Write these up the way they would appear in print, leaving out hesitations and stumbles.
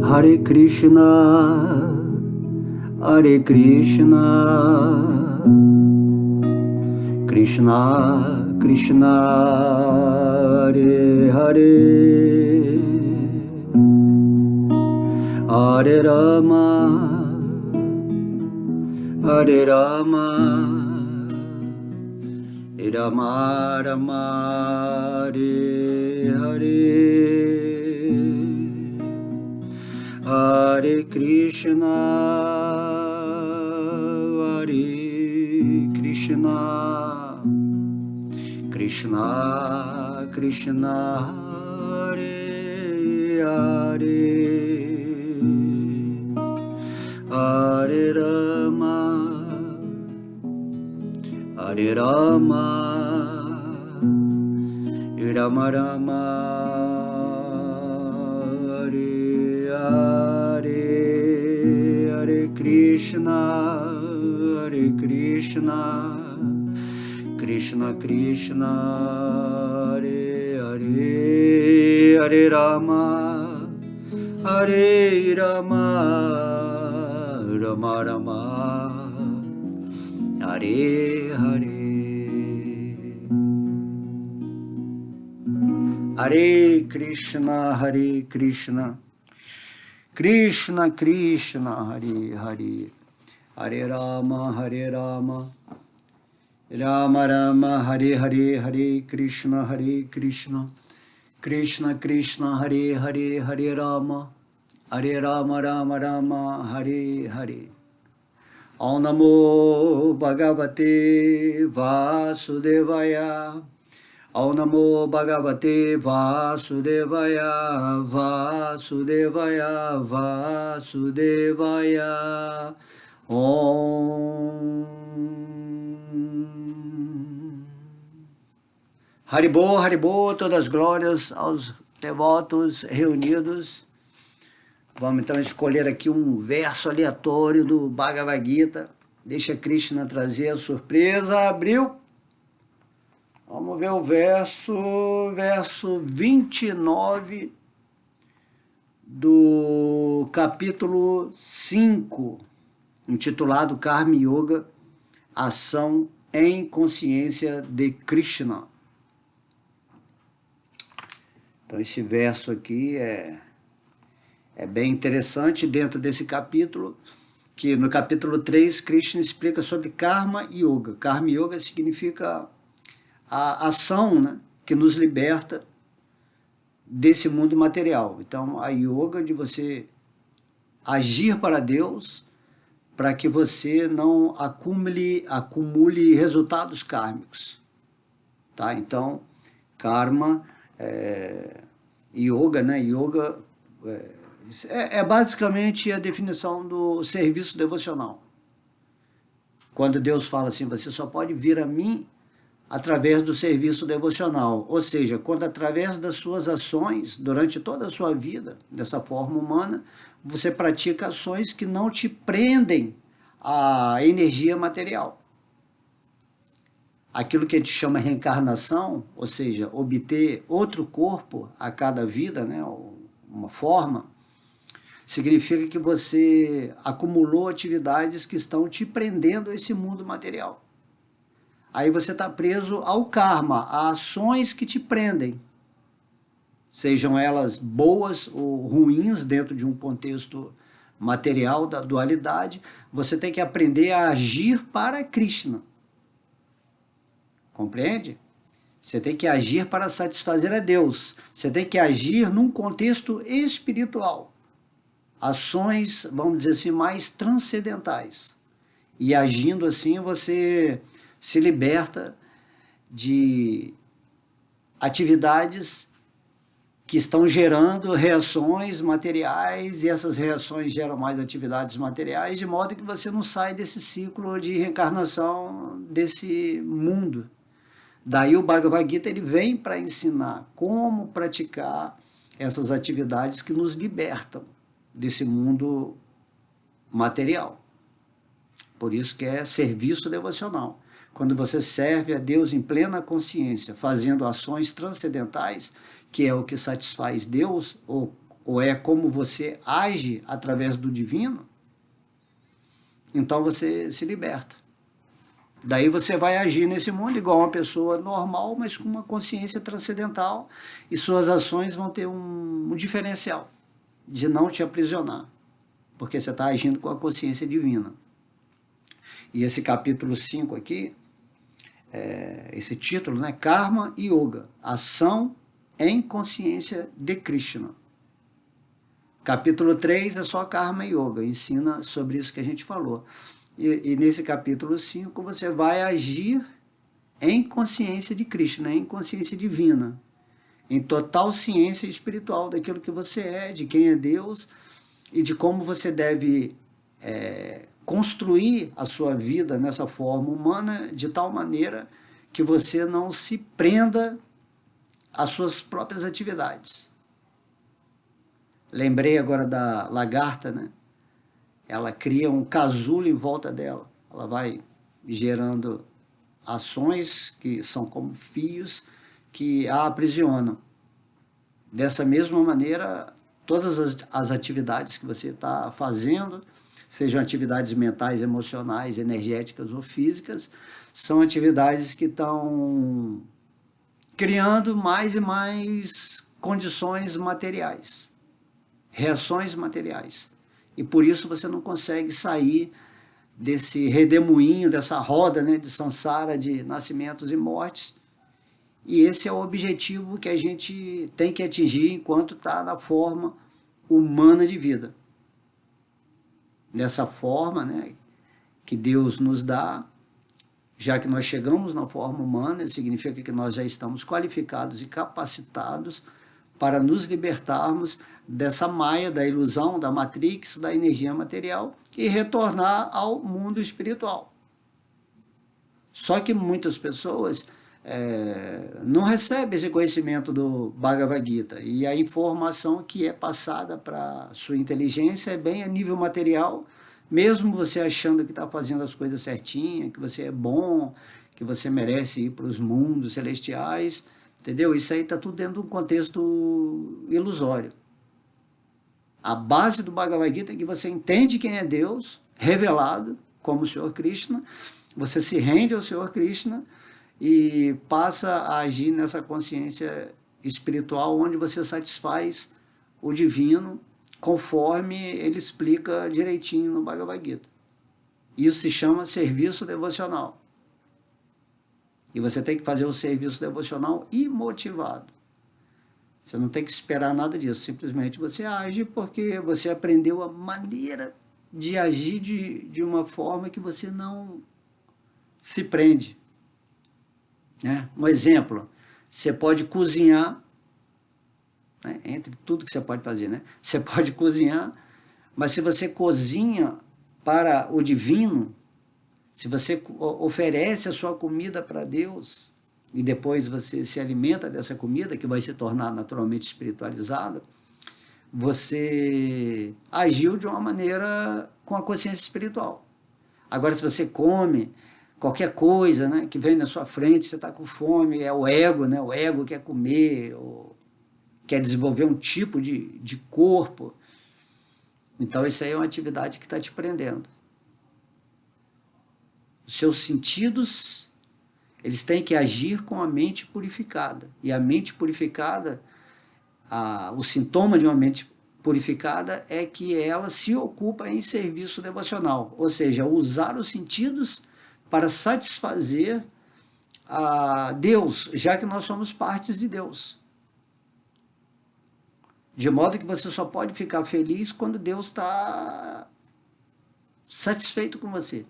Hare Krishna, Hare Krishna, Krishna Krishna, Hare Hare, Hare Rama, Hare Rama, Rama Rama, Hare Hare, Hare Krishna, Hare Krishna, Krishna Krishna, Hare Hare, Hare Rama, Hare Rama, Rama Rama, Hare Hare, Hare Krishna, Hare Krishna, Krishna Krishna, Hare Hare, Hare Rama, Hare Rama, Rama Rama, Hare Hare. Hare Krishna, Hare Krishna, Krishna Krishna, Hare Hare, Hare Rama, Hare Rama, Rama Rama, Hare Hare, Hare Krishna, Krishna Krishna, Hare Hare, Hare Rama, Rama Rama, Hare Hare. Om Namo Bhagavate Vasudevaya, Om Namo Bhagavate Vasudevaya, Vasudevaya, Vasudevaya. Om Haribol, Haribol, todas as glórias aos devotos reunidos. Vamos então escolher aqui um verso aleatório do Bhagavad Gita. Deixa Krishna trazer a surpresa. Abriu. Vamos ver o verso 29 do capítulo 5, intitulado Karma Yoga, Ação em Consciência de Krishna. Então esse verso aqui é bem interessante dentro desse capítulo, que no capítulo 3 Krishna explica sobre Karma Yoga. Karma Yoga significa a ação, né, que nos liberta desse mundo material. Então a yoga de você agir para Deus, para que você não acumule resultados kármicos. Tá? Então, karma, yoga, né? Yoga é basicamente a definição do serviço devocional. Quando Deus fala assim, você só pode vir a mim através do serviço devocional. Ou seja, quando através das suas ações, durante toda a sua vida, dessa forma humana, você pratica ações que não te prendem à energia material. Aquilo que a gente chama reencarnação, ou seja, obter outro corpo a cada vida, né, uma forma, significa que você acumulou atividades que estão te prendendo a esse mundo material. Aí você está preso ao karma, a ações que te prendem, sejam elas boas ou ruins dentro de um contexto material da dualidade. Você tem que aprender a agir para Krishna. Compreende? Você tem que agir para satisfazer a Deus. Você tem que agir num contexto espiritual. Ações, vamos dizer assim, mais transcendentais. E agindo assim, você se liberta de atividades que estão gerando reações materiais, e essas reações geram mais atividades materiais, de modo que você não sai desse ciclo de reencarnação desse mundo. Daí o Bhagavad Gita ele vem para ensinar como praticar essas atividades que nos libertam desse mundo material. Por isso que é serviço devocional. Quando você serve a Deus em plena consciência, fazendo ações transcendentais, que é o que satisfaz Deus, ou ou é como você age através do divino, então você se liberta. Daí você vai agir nesse mundo igual uma pessoa normal, mas com uma consciência transcendental, e suas ações vão ter um diferencial de não te aprisionar, porque você está agindo com a consciência divina. E esse capítulo 5 aqui, esse título, né? Karma Yoga, ação em consciência de Krishna. Capítulo 3 é só Karma Yoga, ensina sobre isso que a gente falou. E nesse capítulo 5 você vai agir em consciência de Krishna, em consciência divina, em total ciência espiritual daquilo que você é, de quem é Deus e de como você deve construir a sua vida nessa forma humana de tal maneira que você não se prenda às suas próprias atividades. Lembrei agora da lagarta, né? Ela cria um casulo em volta dela. Ela vai gerando ações que são como fios que a aprisionam. Dessa mesma maneira, todas as atividades que você está fazendo, sejam atividades mentais, emocionais, energéticas ou físicas, são atividades que estão criando mais e mais condições materiais, reações materiais. E por isso você não consegue sair desse redemoinho, dessa roda, né, de samsara, de nascimentos e mortes. E esse é o objetivo que a gente tem que atingir enquanto está na forma humana de vida. Dessa forma, né, que Deus nos dá, já que nós chegamos na forma humana, significa que nós já estamos qualificados e capacitados para nos libertarmos dessa maia, da ilusão, da matrix, da energia material e retornar ao mundo espiritual. Só que muitas pessoas não recebem esse conhecimento do Bhagavad Gita, e a informação que é passada para a sua inteligência é bem a nível material, mesmo você achando que está fazendo as coisas certinho, que você é bom, que você merece ir para os mundos celestiais, entendeu? Isso aí está tudo dentro de um contexto ilusório. A base do Bhagavad Gita é que você entende quem é Deus, revelado como o Senhor Krishna, você se rende ao Senhor Krishna e passa a agir nessa consciência espiritual onde você satisfaz o divino conforme ele explica direitinho no Bhagavad Gita. Isso se chama serviço devocional. E você tem que fazer o serviço devocional imotivado. Você não tem que esperar nada disso, simplesmente você age porque você aprendeu a maneira de agir de uma forma que você não se prende. Né? Um exemplo, você pode cozinhar, né? Entre tudo que você pode fazer, né? Você pode cozinhar, mas se você cozinha para o divino, se você oferece a sua comida para Deus e depois você se alimenta dessa comida, que vai se tornar naturalmente espiritualizada, você agiu de uma maneira com a consciência espiritual. Agora, se você come qualquer coisa, né, que vem na sua frente, você está com fome, é o ego, né? O ego quer comer, ou quer desenvolver um tipo de corpo. Então, isso aí é uma atividade que está te prendendo. Os seus sentidos, eles têm que agir com a mente purificada. E a mente purificada, o sintoma de uma mente purificada é que ela se ocupa em serviço devocional. Ou seja, usar os sentidos para satisfazer a Deus, já que nós somos partes de Deus. De modo que você só pode ficar feliz quando Deus está satisfeito com você.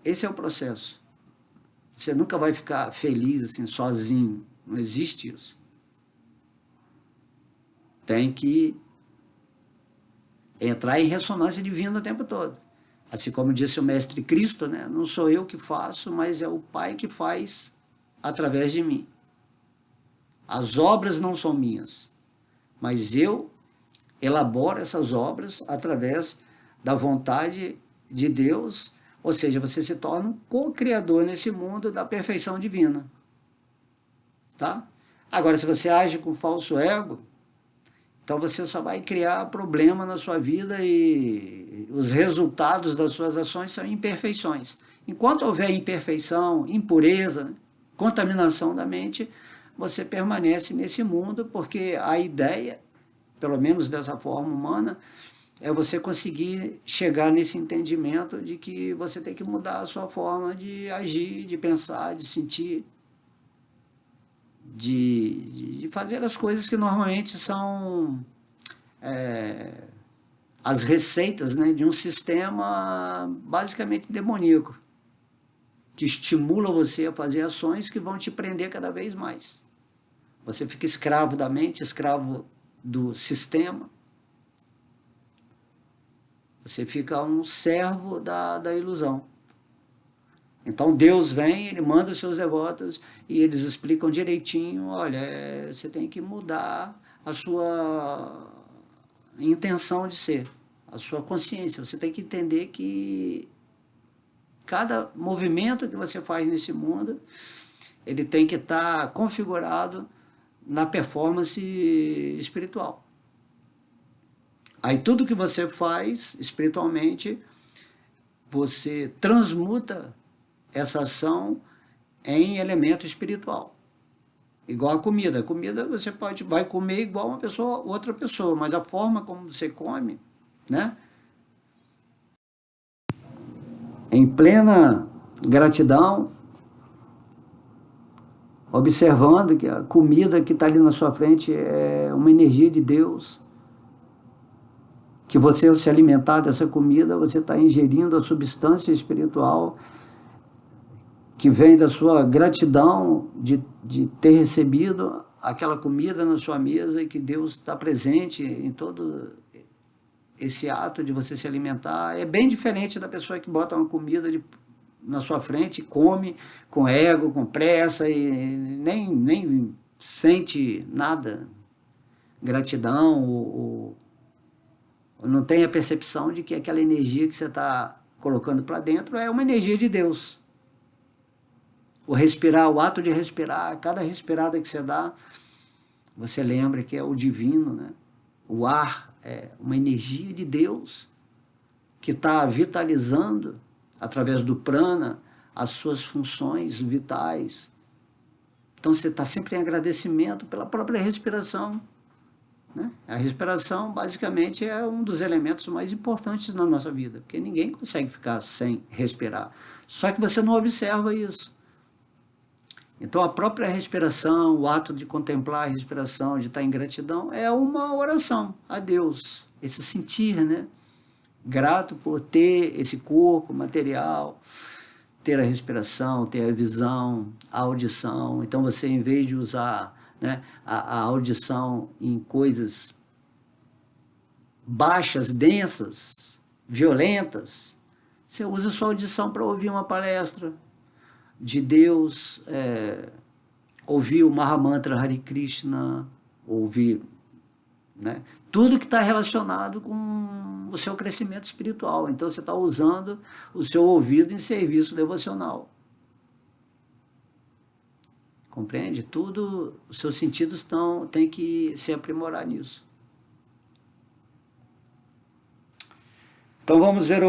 Esse é o processo. Você nunca vai ficar feliz assim, sozinho. Não existe isso. Tem que entrar em ressonância divina o tempo todo. Assim como disse o Mestre Cristo, né? Não sou eu que faço, mas é o Pai que faz através de mim. As obras não são minhas, mas eu elaboro essas obras através da vontade de Deus. Ou seja, você se torna um co-criador nesse mundo da perfeição divina. Tá? Agora, se você age com falso ego, Então você só vai criar problema na sua vida e os resultados das suas ações são imperfeições. Enquanto houver imperfeição, impureza, né, contaminação da mente, você permanece nesse mundo, porque a ideia, pelo menos dessa forma humana, é você conseguir chegar nesse entendimento de que você tem que mudar a sua forma de agir, de pensar, de sentir, de fazer as coisas que normalmente são as receitas, né, de um sistema basicamente demoníaco, que estimula você a fazer ações que vão te prender cada vez mais. Você fica escravo da mente, escravo do sistema. Você fica um servo da ilusão. Então Deus vem, ele manda os seus devotos e eles explicam direitinho, olha, você tem que mudar a sua intenção de ser, a sua consciência. Você tem que entender que cada movimento que você faz nesse mundo, ele tem que estar configurado na performance espiritual. Aí tudo que você faz espiritualmente, você transmuta essa ação em elemento espiritual. Igual a comida. A comida você vai comer igual uma pessoa, outra pessoa, mas a forma como você come, né? Em plena gratidão, observando que a comida que está ali na sua frente é uma energia de Deus, que você, ao se alimentar dessa comida, você está ingerindo a substância espiritual que vem da sua gratidão de ter recebido aquela comida na sua mesa e que Deus está presente em todo esse ato de você se alimentar. É bem diferente da pessoa que bota uma comida na sua frente, come com ego, com pressa e nem sente nada, gratidão, ou não tem a percepção de que aquela energia que você está colocando para dentro é uma energia de Deus. O respirar, o ato de respirar, cada respirada que você dá, você lembra que é o divino, né? O ar é uma energia de Deus que está vitalizando, através do prana, as suas funções vitais. Então você está sempre em agradecimento pela própria respiração, né? A respiração, basicamente, é um dos elementos mais importantes na nossa vida, porque ninguém consegue ficar sem respirar. Só que você não observa isso. Então, a própria respiração, o ato de contemplar a respiração, de estar em gratidão, é uma oração a Deus. Esse sentir, né? Grato por ter esse corpo material, ter a respiração, ter a visão, a audição. Então, você, em vez de usar, né, a audição em coisas baixas, densas, violentas, você usa a sua audição para ouvir uma palestra de Deus, ouvir o Mahamantra Hare Krishna, ouvir, né, tudo que está relacionado com o seu crescimento espiritual. Então você está usando o seu ouvido em serviço devocional. Compreende? Tudo, os seus sentidos têm que se aprimorar nisso. Então vamos ver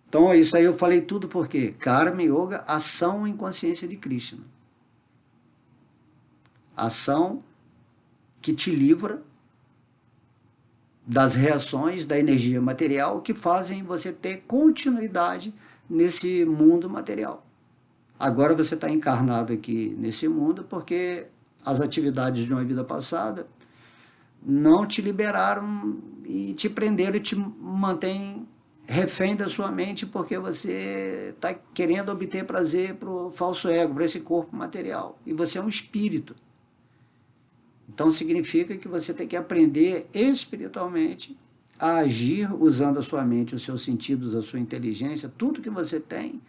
Então isso aí eu falei tudo porque Karma Yoga, ação em consciência de Krishna. Ação que te livra das reações da energia material que fazem você ter continuidade nesse mundo material. Agora você está encarnado aqui nesse mundo porque as atividades de uma vida passada não te liberaram e te prenderam e te mantêm refém da sua mente porque você está querendo obter prazer para o falso ego, para esse corpo material. E você é um espírito. Então significa que você tem que aprender espiritualmente a agir usando a sua mente, os seus sentidos, a sua inteligência, tudo que você tem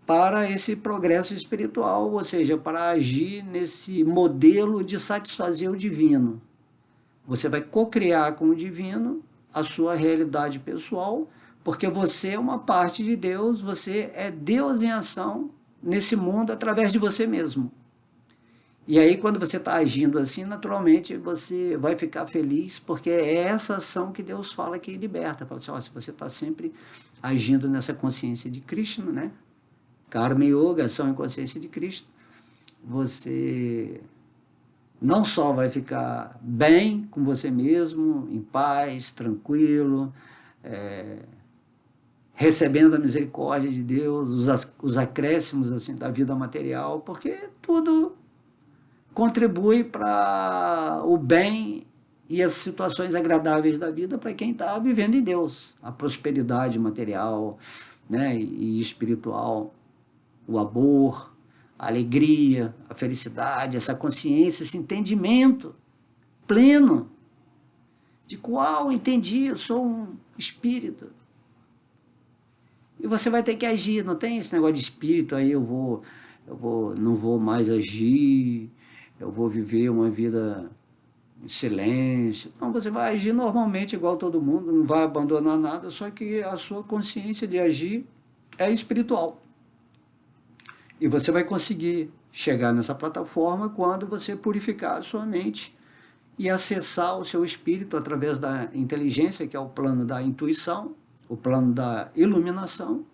para esse progresso espiritual, ou seja, para agir nesse modelo de satisfazer o divino. Você vai co-criar com o divino a sua realidade pessoal, porque você é uma parte de Deus, você é Deus em ação nesse mundo através de você mesmo. E aí, quando você está agindo assim, naturalmente você vai ficar feliz, porque é essa ação que Deus fala que liberta. Fala assim, ó, se você está sempre agindo nessa consciência de Krishna, né? Karma Yoga, ação em consciência de Krishna, você não só vai ficar bem com você mesmo, em paz, tranquilo, recebendo a misericórdia de Deus, os acréscimos assim, da vida material, porque tudo contribui para o bem e as situações agradáveis da vida para quem está vivendo em Deus. A prosperidade material, né, e espiritual, o amor, a alegria, a felicidade, essa consciência, esse entendimento pleno de qual entendi, eu sou um espírito. E você vai ter que agir, não tem esse negócio de espírito, aí não vou mais agir, eu vou viver uma vida em silêncio. Não, você vai agir normalmente igual todo mundo, não vai abandonar nada, só que a sua consciência de agir é espiritual. E você vai conseguir chegar nessa plataforma quando você purificar a sua mente e acessar o seu espírito através da inteligência, que é o plano da intuição, o plano da iluminação.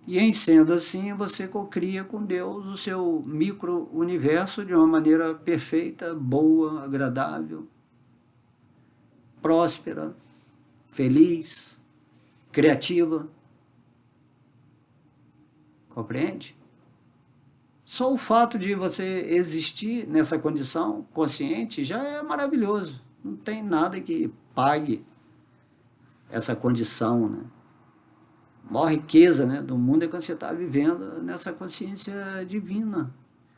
E em sendo assim, você cocria com Deus o seu micro-universo de uma maneira perfeita, boa, agradável, próspera, feliz, criativa. Compreende? Só o fato de você existir nessa condição consciente já é maravilhoso. Não tem nada que pague essa condição, né? A maior riqueza, né, do mundo é quando você está vivendo nessa consciência divina.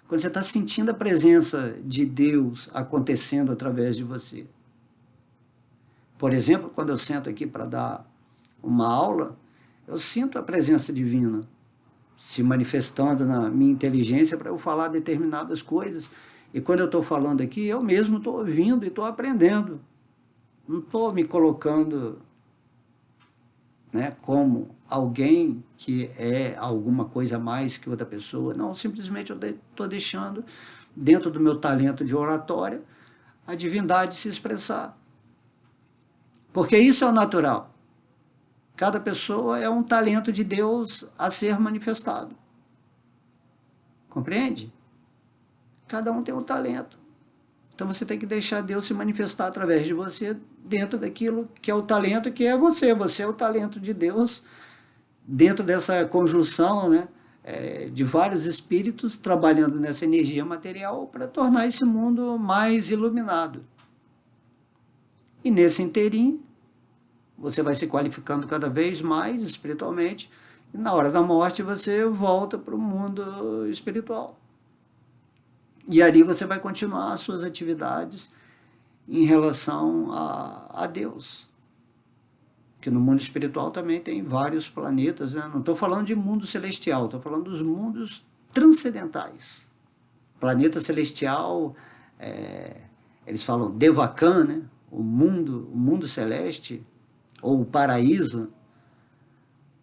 Quando você está sentindo a presença de Deus acontecendo através de você. Por exemplo, quando eu sento aqui para dar uma aula, eu sinto a presença divina se manifestando na minha inteligência para eu falar determinadas coisas. E quando eu estou falando aqui, eu mesmo estou ouvindo e estou aprendendo. Não estou me colocando, né, como alguém que é alguma coisa a mais que outra pessoa. Não, simplesmente eu estou deixando, dentro do meu talento de oratória, a divindade se expressar. Porque isso é o natural. Cada pessoa é um talento de Deus a ser manifestado. Compreende? Cada um tem um talento. Então você tem que deixar Deus se manifestar através de você dentro daquilo que é o talento que é você. Você é o talento de Deus dentro dessa conjunção, né, de vários espíritos trabalhando nessa energia material para tornar esse mundo mais iluminado. E nesse inteirinho, você vai se qualificando cada vez mais espiritualmente, e na hora da morte você volta para o mundo espiritual. E ali você vai continuar as suas atividades em relação a Deus. Porque no mundo espiritual também tem vários planetas, né? Não estou falando de mundo celestial, estou falando dos mundos transcendentais. Planeta celestial, eles falam Devakan, né? O mundo celeste, ou o paraíso,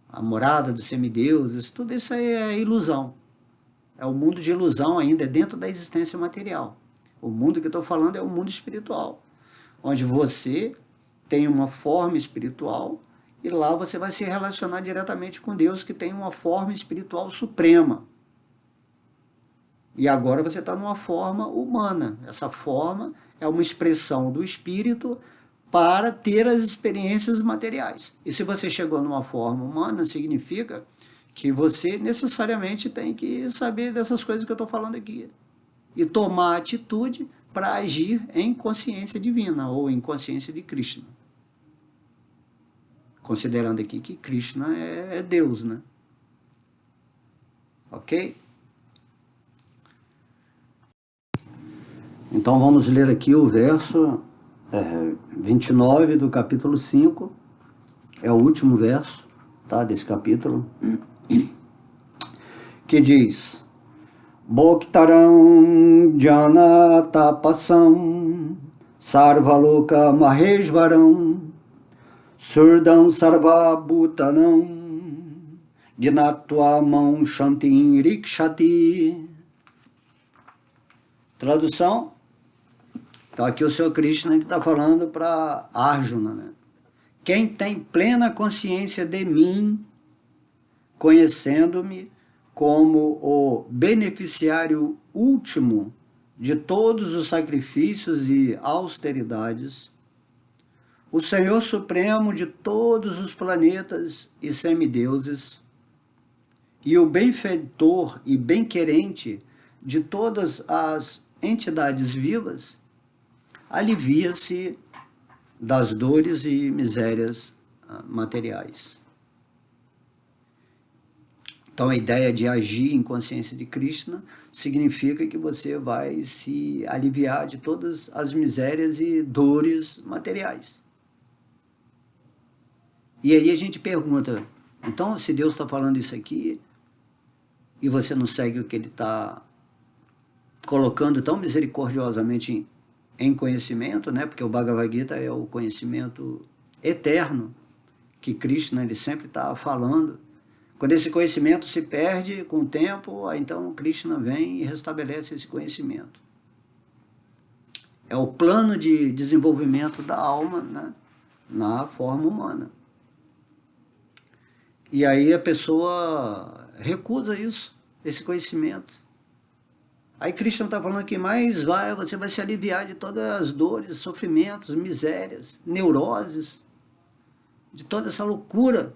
a morada dos semideuses, tudo isso aí é ilusão. É o mundo de ilusão ainda, é dentro da existência material. O mundo que eu estou falando é o mundo espiritual, onde você tem uma forma espiritual e lá você vai se relacionar diretamente com Deus, que tem uma forma espiritual suprema. E agora você está numa forma humana. Essa forma é uma expressão do espírito para ter as experiências materiais. E se você chegou numa forma humana, significa que você necessariamente tem que saber dessas coisas que eu estou falando aqui. E tomar atitude para agir em consciência divina, ou em consciência de Krishna. Considerando aqui que Krishna é Deus, né? Ok? Então vamos ler aqui o verso 29 do capítulo 5, é o último verso, tá, desse capítulo, que diz: Bhoktaram jana tapasam sarvaloka maheshvaram surdam sarvabhutanam gnatva mam shantim rikshati. Tradução. Então aqui o Senhor Krishna está falando para Arjuna, né? Quem tem plena consciência de mim, conhecendo-me como o beneficiário último de todos os sacrifícios e austeridades, o Senhor Supremo de todos os planetas e semideuses, e o benfeitor e bem-querente de todas as entidades vivas, alivia-se das dores e misérias materiais. Então a ideia de agir em consciência de Krishna significa que você vai se aliviar de todas as misérias e dores materiais. E aí a gente pergunta, então se Deus está falando isso aqui e você não segue o que Ele está colocando tão misericordiosamente em conhecimento, né? Porque o Bhagavad Gita é o conhecimento eterno que Krishna ele sempre está falando. Quando esse conhecimento se perde com o tempo, aí então Krishna vem e restabelece esse conhecimento. É o plano de desenvolvimento da alma, né, na forma humana. E aí a pessoa recusa isso, esse conhecimento. Aí Krishna está falando que você vai se aliviar de todas as dores, sofrimentos, misérias, neuroses, de toda essa loucura.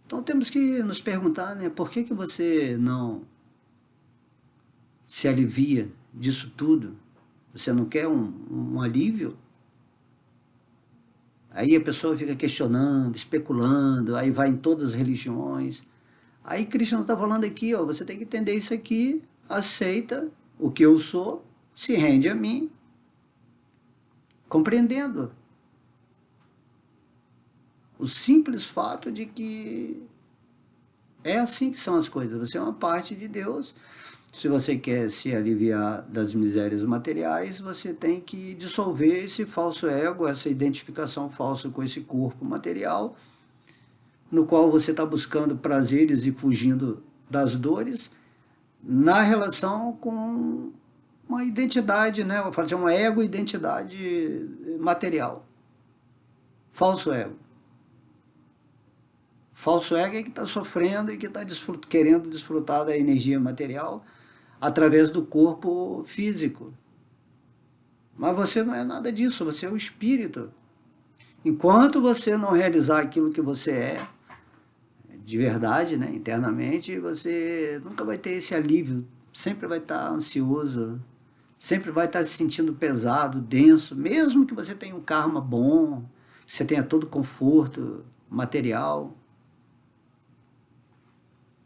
Então temos que nos perguntar, né, por que você não se alivia disso tudo? Você não quer um alívio? Aí a pessoa fica questionando, especulando, aí vai em todas as religiões. Aí Krishna está falando aqui, ó, você tem que entender isso aqui, aceita o que eu sou, se rende a mim, compreendendo o simples fato de que é assim que são as coisas. Você é uma parte de Deus. Se você quer se aliviar das misérias materiais, você tem que dissolver esse falso ego, essa identificação falsa com esse corpo material, no qual você está buscando prazeres e fugindo das dores, na relação com uma identidade, né? Vou fazer uma ego-identidade material. Falso ego. Falso ego é que está sofrendo e que está querendo desfrutar da energia material através do corpo físico. Mas você não é nada disso, você é o espírito. Enquanto você não realizar aquilo que você é, de verdade, né, internamente, você nunca vai ter esse alívio, sempre vai estar ansioso, sempre vai estar se sentindo pesado, denso, mesmo que você tenha um karma bom, que você tenha todo o conforto material,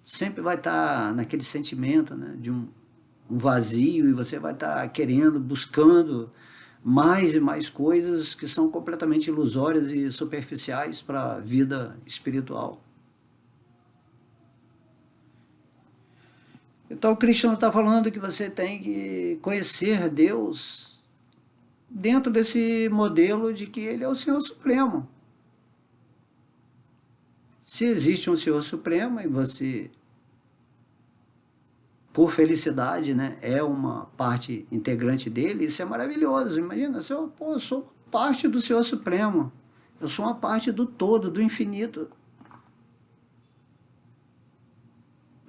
sempre vai estar naquele sentimento, né, de um vazio, e você vai estar querendo, buscando mais e mais coisas que são completamente ilusórias e superficiais para a vida espiritual. Então, o Krishna está falando que você tem que conhecer Deus dentro desse modelo de que Ele é o Senhor Supremo. Se existe um Senhor Supremo e você, por felicidade, né, é uma parte integrante dele, isso é maravilhoso. Imagina, eu sou parte do Senhor Supremo, eu sou uma parte do todo, do infinito.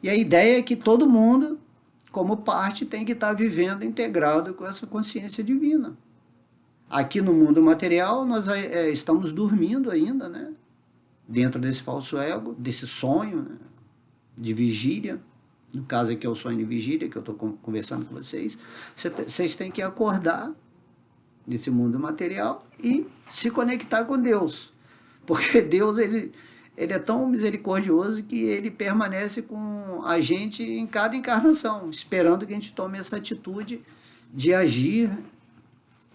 E a ideia é que todo mundo, como parte, tem que estar vivendo integrado com essa consciência divina. Aqui no mundo material, nós estamos dormindo ainda, né? Dentro desse falso ego, desse sonho, né, de vigília. No caso aqui é o sonho de vigília, que eu estou conversando com vocês. Vocês têm que acordar desse mundo material e se conectar com Deus. Porque Deus, ele é tão misericordioso que ele permanece com a gente em cada encarnação, esperando que a gente tome essa atitude de agir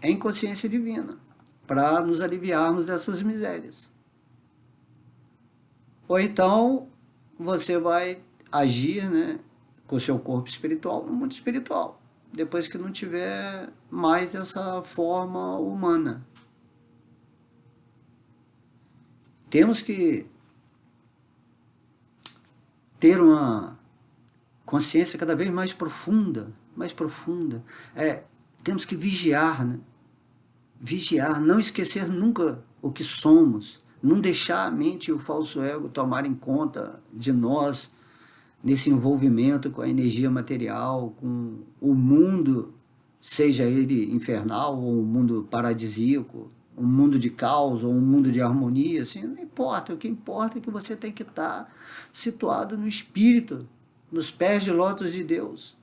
em consciência divina, para nos aliviarmos dessas misérias. Ou então, você vai agir, né, com o seu corpo espiritual no mundo espiritual, depois que não tiver mais essa forma humana. Temos que ter uma consciência cada vez mais profunda, mais profunda. Temos que vigiar, né? Vigiar, não esquecer nunca o que somos, não deixar a mente e o falso ego tomarem conta de nós nesse envolvimento com a energia material, com o mundo, seja ele infernal ou um mundo paradisíaco, um mundo de caos ou um mundo de harmonia, assim, não importa. O que importa é que você tem que estar situado no espírito, nos pés de lótus de Deus.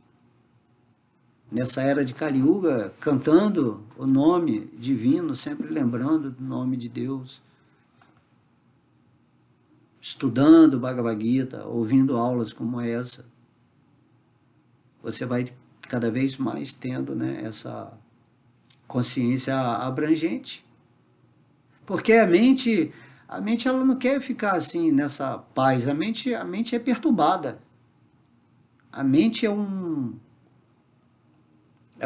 Nessa era de Kali Yuga, cantando o nome divino, sempre lembrando do nome de Deus, estudando o Bhagavad Gita, ouvindo aulas como essa, você vai cada vez mais tendo, né, essa consciência abrangente. Porque a mente ela não quer ficar assim nessa paz, a mente é perturbada. A mente é um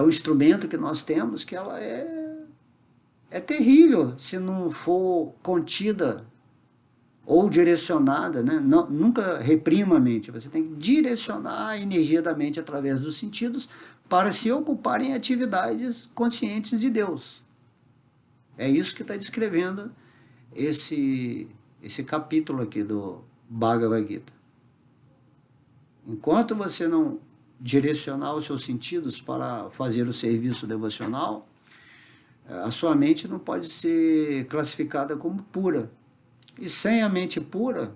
instrumento que nós temos que ela é terrível se não for contida ou direcionada, né? Nunca reprima a mente, você tem que direcionar a energia da mente através dos sentidos para se ocupar em atividades conscientes de Deus. É isso que está descrevendo esse capítulo aqui do Bhagavad Gita. Enquanto você não direcionar os seus sentidos para fazer o serviço devocional, a sua mente não pode ser classificada como pura. E sem a mente pura,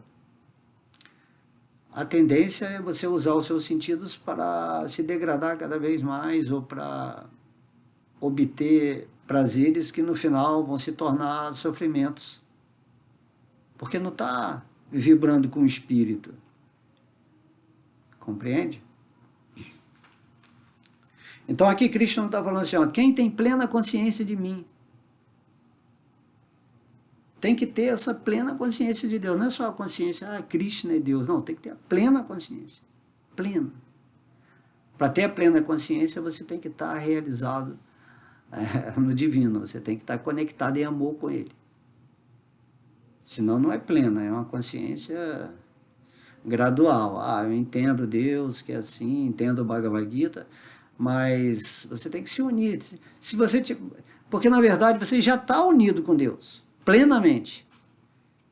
a tendência é você usar os seus sentidos para se degradar cada vez mais ou para obter prazeres que no final vão se tornar sofrimentos. Porque não está vibrando com o espírito. Compreende? Então aqui Krishna está falando assim, ó, quem tem plena consciência de mim, tem que ter essa plena consciência de Deus. Não é só a consciência, Krishna é Deus. Não, tem que ter a plena consciência. Plena. Para ter a plena consciência, você tem que estar realizado no divino. Você tem que estar conectado em amor com Ele. Senão não é plena, é uma consciência gradual. Eu entendo Deus, que é assim, entendo o Bhagavad Gita, mas você tem que se unir. Porque, na verdade, você já está unido com Deus. Plenamente,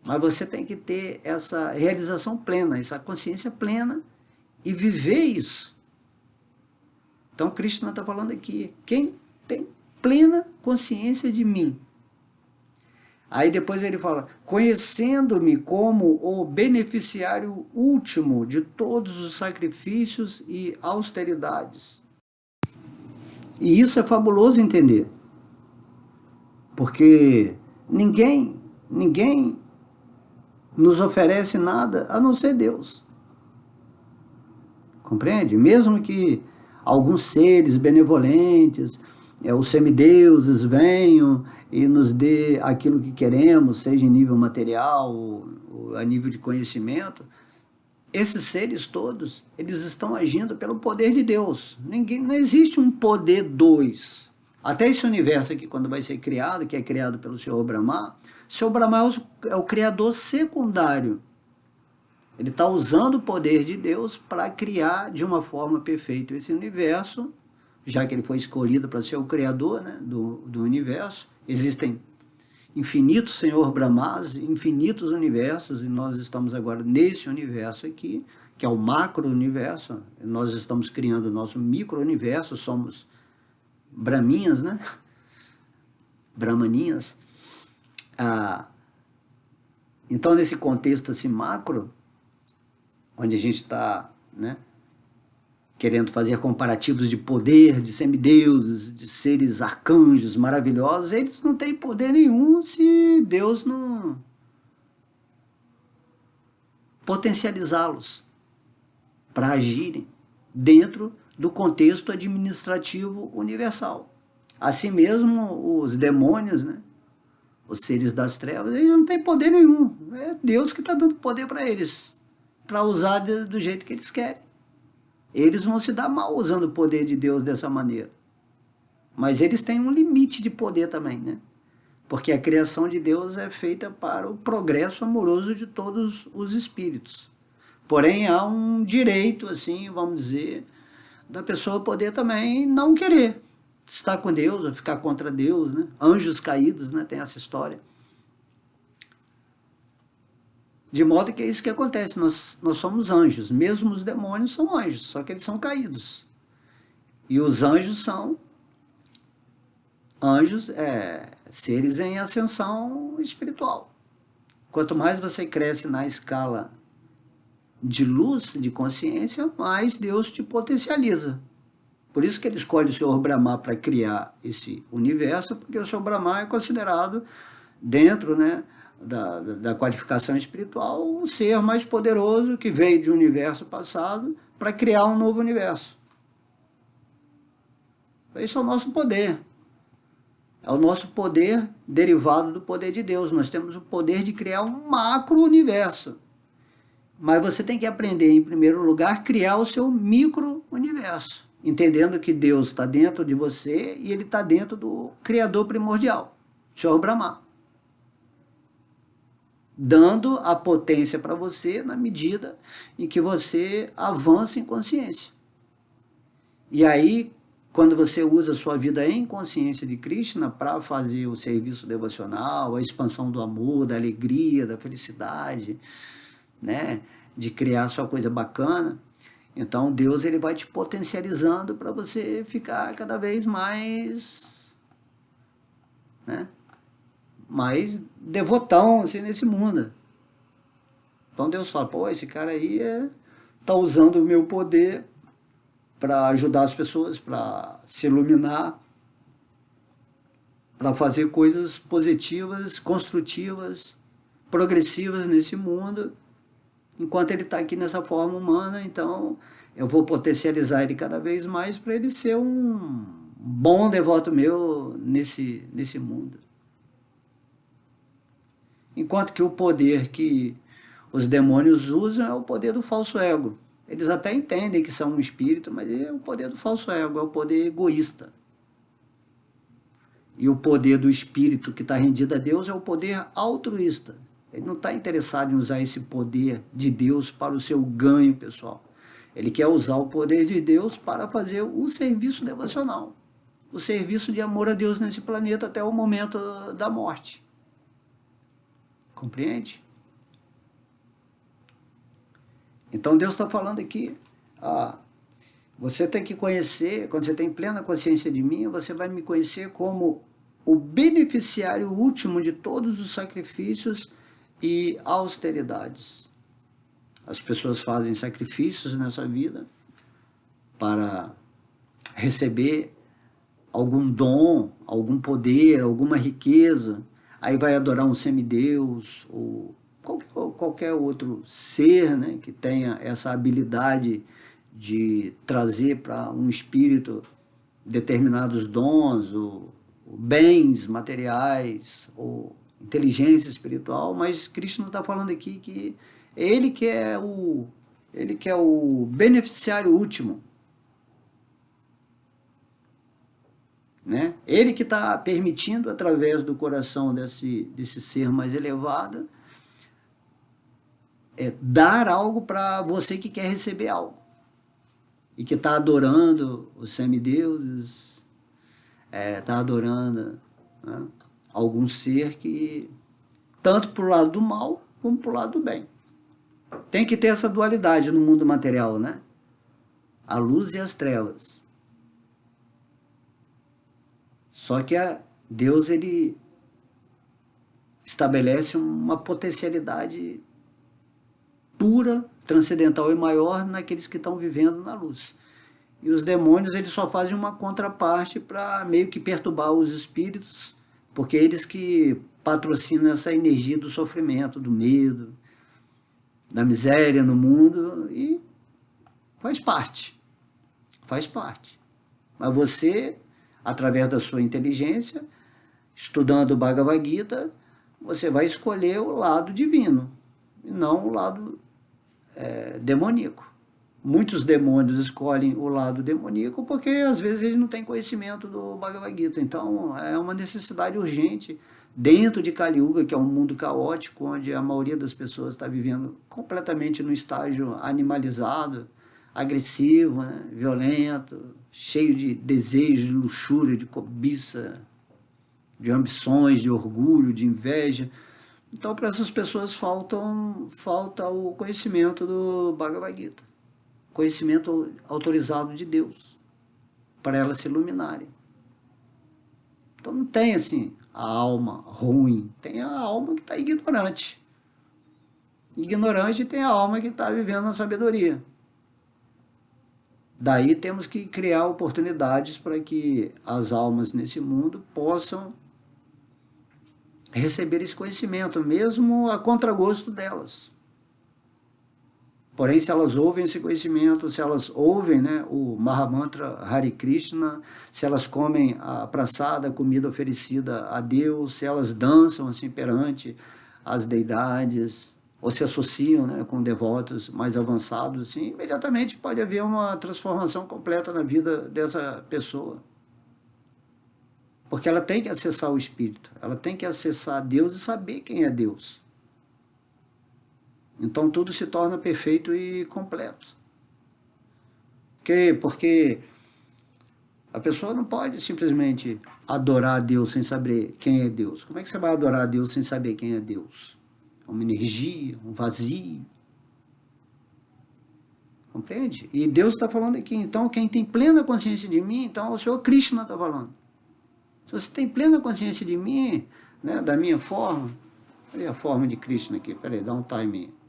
mas você tem que ter essa realização plena, essa consciência plena e viver isso. Então Krishna está falando aqui, quem tem plena consciência de mim. Aí depois ele fala, conhecendo-me como o beneficiário último de todos os sacrifícios e austeridades. E isso é fabuloso entender, porque ninguém nos oferece nada a não ser Deus. Compreende? Mesmo que alguns seres benevolentes, os semideuses venham e nos dê aquilo que queremos, seja em nível material ou a nível de conhecimento, esses seres todos, eles estão agindo pelo poder de Deus. Não existe um poder dois. Até esse universo aqui, quando vai ser criado, que é criado pelo Senhor Brahma, o Senhor Brahma é o criador secundário. Ele está usando o poder de Deus para criar de uma forma perfeita esse universo, já que ele foi escolhido para ser o criador, né, do universo. Existem infinitos Senhor Brahmas, infinitos universos, e nós estamos agora nesse universo aqui, que é o macro-universo. Nós estamos criando o nosso micro-universo, somos brahminhas, né? Brahmaninhas. Então, nesse contexto assim, macro, onde a gente está, né, querendo fazer comparativos de poder, de semideuses, de seres arcanjos maravilhosos, eles não têm poder nenhum se Deus não potencializá-los para agirem dentro do contexto administrativo universal. Assim mesmo os demônios, né, os seres das trevas, eles não têm poder nenhum. É Deus que está dando poder para eles, para usar do jeito que eles querem. Eles vão se dar mal usando o poder de Deus dessa maneira. Mas eles têm um limite de poder também, né? Porque a criação de Deus é feita para o progresso amoroso de todos os espíritos. Porém, há um direito, assim, vamos dizer, da pessoa poder também não querer estar com Deus ou ficar contra Deus, né? Anjos caídos, né? Tem essa história. De modo que é isso que acontece, nós somos anjos, mesmo os demônios são anjos, só que eles são caídos. E os anjos são seres em ascensão espiritual. Quanto mais você cresce na escala de luz, de consciência, mais Deus te potencializa. Por isso que ele escolhe o Senhor Brahma para criar esse universo, porque o Senhor Brahma é considerado, dentro, né, da qualificação espiritual, o ser mais poderoso que veio de um universo passado para criar um novo universo. Esse é o nosso poder. É o nosso poder derivado do poder de Deus. Nós temos o poder de criar um macro-universo. Mas você tem que aprender, em primeiro lugar, a criar o seu micro-universo. Entendendo que Deus está dentro de você e ele está dentro do Criador primordial, Senhor Brahma. Dando a potência para você na medida em que você avança em consciência. E aí, quando você usa a sua vida em consciência de Krishna para fazer o serviço devocional, a expansão do amor, da alegria, da felicidade, né, de criar sua coisa bacana, então Deus ele vai te potencializando para você ficar cada vez mais, né, mais devotão assim, nesse mundo. Então Deus fala, pô, esse cara aí tá usando o meu poder para ajudar as pessoas, para se iluminar, para fazer coisas positivas, construtivas, progressivas nesse mundo, enquanto ele está aqui nessa forma humana. Então eu vou potencializar ele cada vez mais para ele ser um bom devoto meu nesse mundo. Enquanto que o poder que os demônios usam é o poder do falso ego. Eles até entendem que são um espírito, mas é o poder do falso ego, é o poder egoísta. E o poder do espírito que está rendido a Deus é o poder altruísta. Ele não está interessado em usar esse poder de Deus para o seu ganho pessoal. Ele quer usar o poder de Deus para fazer o serviço devocional, o serviço de amor a Deus nesse planeta até o momento da morte. Compreende? Então Deus está falando aqui, você tem que conhecer, quando você tem plena consciência de mim, você vai me conhecer como o beneficiário último de todos os sacrifícios e austeridades. As pessoas fazem sacrifícios nessa vida para receber algum dom, algum poder, alguma riqueza. Aí vai adorar um semideus ou qualquer outro ser, né, que tenha essa habilidade de trazer para um espírito determinados dons, ou bens materiais, ou inteligência espiritual. Mas Krishna está falando aqui que ele que é o beneficiário último. Né? Ele que está permitindo, através do coração desse ser mais elevado, dar algo para você que quer receber algo. E que está adorando os semideuses, está adorando, né, algum ser que, tanto para o lado do mal, como para o lado do bem. Tem que ter essa dualidade no mundo material, né? A luz e as trevas. Só que Deus ele estabelece uma potencialidade pura, transcendental e maior naqueles que estão vivendo na luz. E os demônios eles só fazem uma contraparte para meio que perturbar os espíritos, porque eles que patrocinam essa energia do sofrimento, do medo, da miséria no mundo, e faz parte. Faz parte. Mas você, através da sua inteligência, estudando o Bhagavad Gita, você vai escolher o lado divino, e não o lado demoníaco. Muitos demônios escolhem o lado demoníaco porque às vezes eles não têm conhecimento do Bhagavad Gita. Então é uma necessidade urgente dentro de Kali Yuga, que é um mundo caótico, onde a maioria das pessoas está vivendo completamente no estágio animalizado, agressivo, né, violento, cheio de desejos, de luxúria, de cobiça, de ambições, de orgulho, de inveja. Então, para essas pessoas falta o conhecimento do Bhagavad Gita, conhecimento autorizado de Deus, para elas se iluminarem. Então não tem assim a alma ruim, tem a alma que está ignorante. Ignorante tem a alma que está vivendo na sabedoria. Daí temos que criar oportunidades para que as almas nesse mundo possam receber esse conhecimento, mesmo a contragosto delas. Porém, se elas ouvem esse conhecimento, se elas ouvem, né, o Mahamantra Hare Krishna, se elas comem a praçada, a comida oferecida a Deus, se elas dançam assim perante as deidades, ou se associam, né, com devotos mais avançados, assim, imediatamente pode haver uma transformação completa na vida dessa pessoa. Porque ela tem que acessar o Espírito, ela tem que acessar Deus e saber quem é Deus. Então tudo se torna perfeito e completo. Porque a pessoa não pode simplesmente adorar a Deus sem saber quem é Deus. Como é que você vai adorar a Deus sem saber quem é Deus? É uma energia, um vazio. Compreende? E Deus está falando aqui, então quem tem plena consciência de mim, então o Senhor Krishna está falando. Se você tem plena consciência de mim, né, da minha forma, olha a forma de Krishna aqui, peraí, dá um time aí.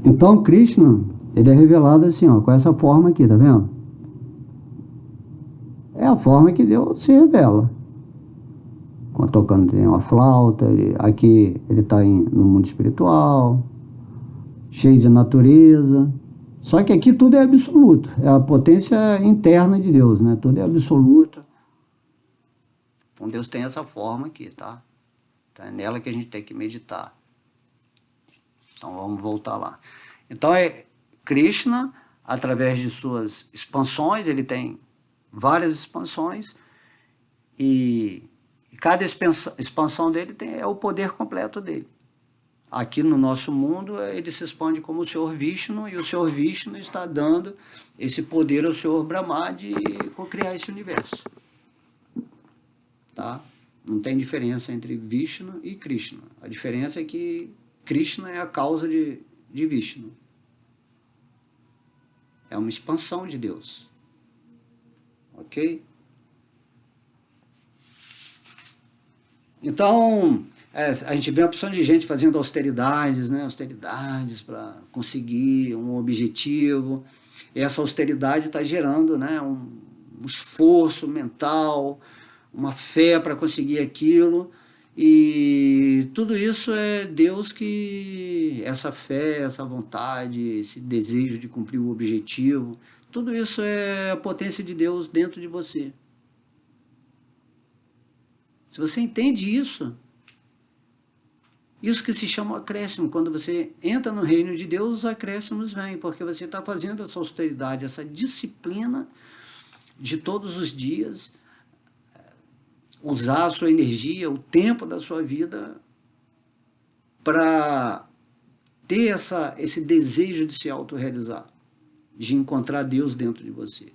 Então, Krishna, ele é revelado assim, ó, com essa forma aqui, tá vendo? É a forma que Deus se revela. Quando tocando tem uma flauta, aqui ele está no mundo espiritual, cheio de natureza. Só que aqui tudo é absoluto, é a potência interna de Deus, né? Tudo é absoluto. Então Deus tem essa forma aqui, tá? Então é nela que a gente tem que meditar. Então vamos voltar lá. Então é Krishna, através de suas expansões, ele tem várias expansões, e cada expansão dele é o poder completo dele. Aqui no nosso mundo ele se expande como o Senhor Vishnu, e o Senhor Vishnu está dando esse poder ao Senhor Brahma de criar esse universo. Tá? Não tem diferença entre Vishnu e Krishna. A diferença é que Krishna é a causa de Vishnu. É uma expansão de Deus. Ok? Então, a gente vê uma opção de gente fazendo austeridades, né? Austeridades para conseguir um objetivo. E essa austeridade está gerando, né, um esforço mental, uma fé para conseguir aquilo. E tudo isso é Deus que, essa fé, essa vontade, esse desejo de cumprir o objetivo, tudo isso é a potência de Deus dentro de você. Se você entende isso, isso que se chama acréscimo, quando você entra no reino de Deus, os acréscimos vêm, porque você está fazendo essa austeridade, essa disciplina de todos os dias, usar a sua energia, o tempo da sua vida para ter esse desejo de se autorrealizar, de encontrar Deus dentro de você.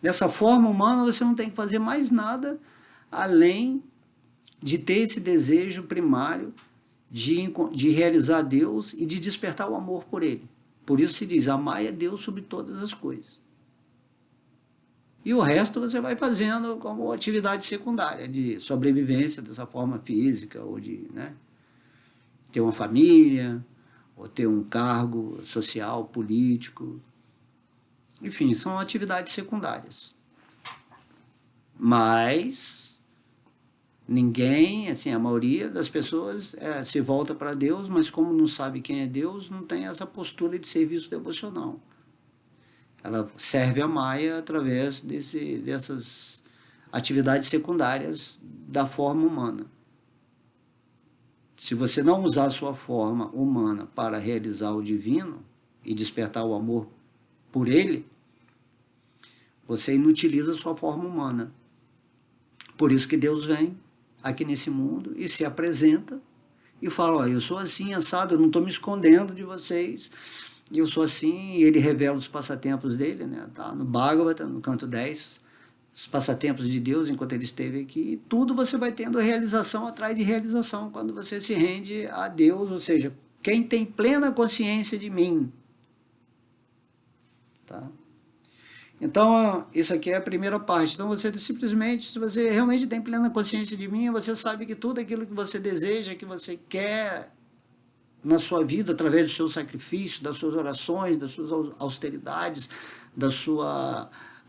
Nessa forma humana, você não tem que fazer mais nada além de ter esse desejo primário de realizar Deus e de despertar o amor por Ele. Por isso se diz, amai a Deus sobre todas as coisas. E o resto você vai fazendo como atividade secundária, de sobrevivência dessa forma física, ou de, né, ter uma família, ou ter um cargo social, político. Enfim, são atividades secundárias. Mas ninguém, assim, a maioria das pessoas se volta para Deus, mas como não sabe quem é Deus, não tem essa postura de serviço devocional. Ela serve a Maia através dessas atividades secundárias da forma humana. Se você não usar a sua forma humana para realizar o divino e despertar o amor por ele, você inutiliza a sua forma humana. Por isso que Deus vem aqui nesse mundo e se apresenta e fala, ó, eu sou assim, assado, eu não estou me escondendo de vocês, eu sou assim, e ele revela os passatempos dele, né? Tá no Bhagavata, no canto 10, os passatempos de Deus enquanto ele esteve aqui, e tudo você vai tendo realização atrás de realização quando você se rende a Deus, ou seja, quem tem plena consciência de mim. Tá? Então, isso aqui é a primeira parte. Então, você simplesmente, se você realmente tem plena consciência de mim, você sabe que tudo aquilo que você deseja, que você quer na sua vida, através do seu sacrifício, das suas orações, das suas austeridades, do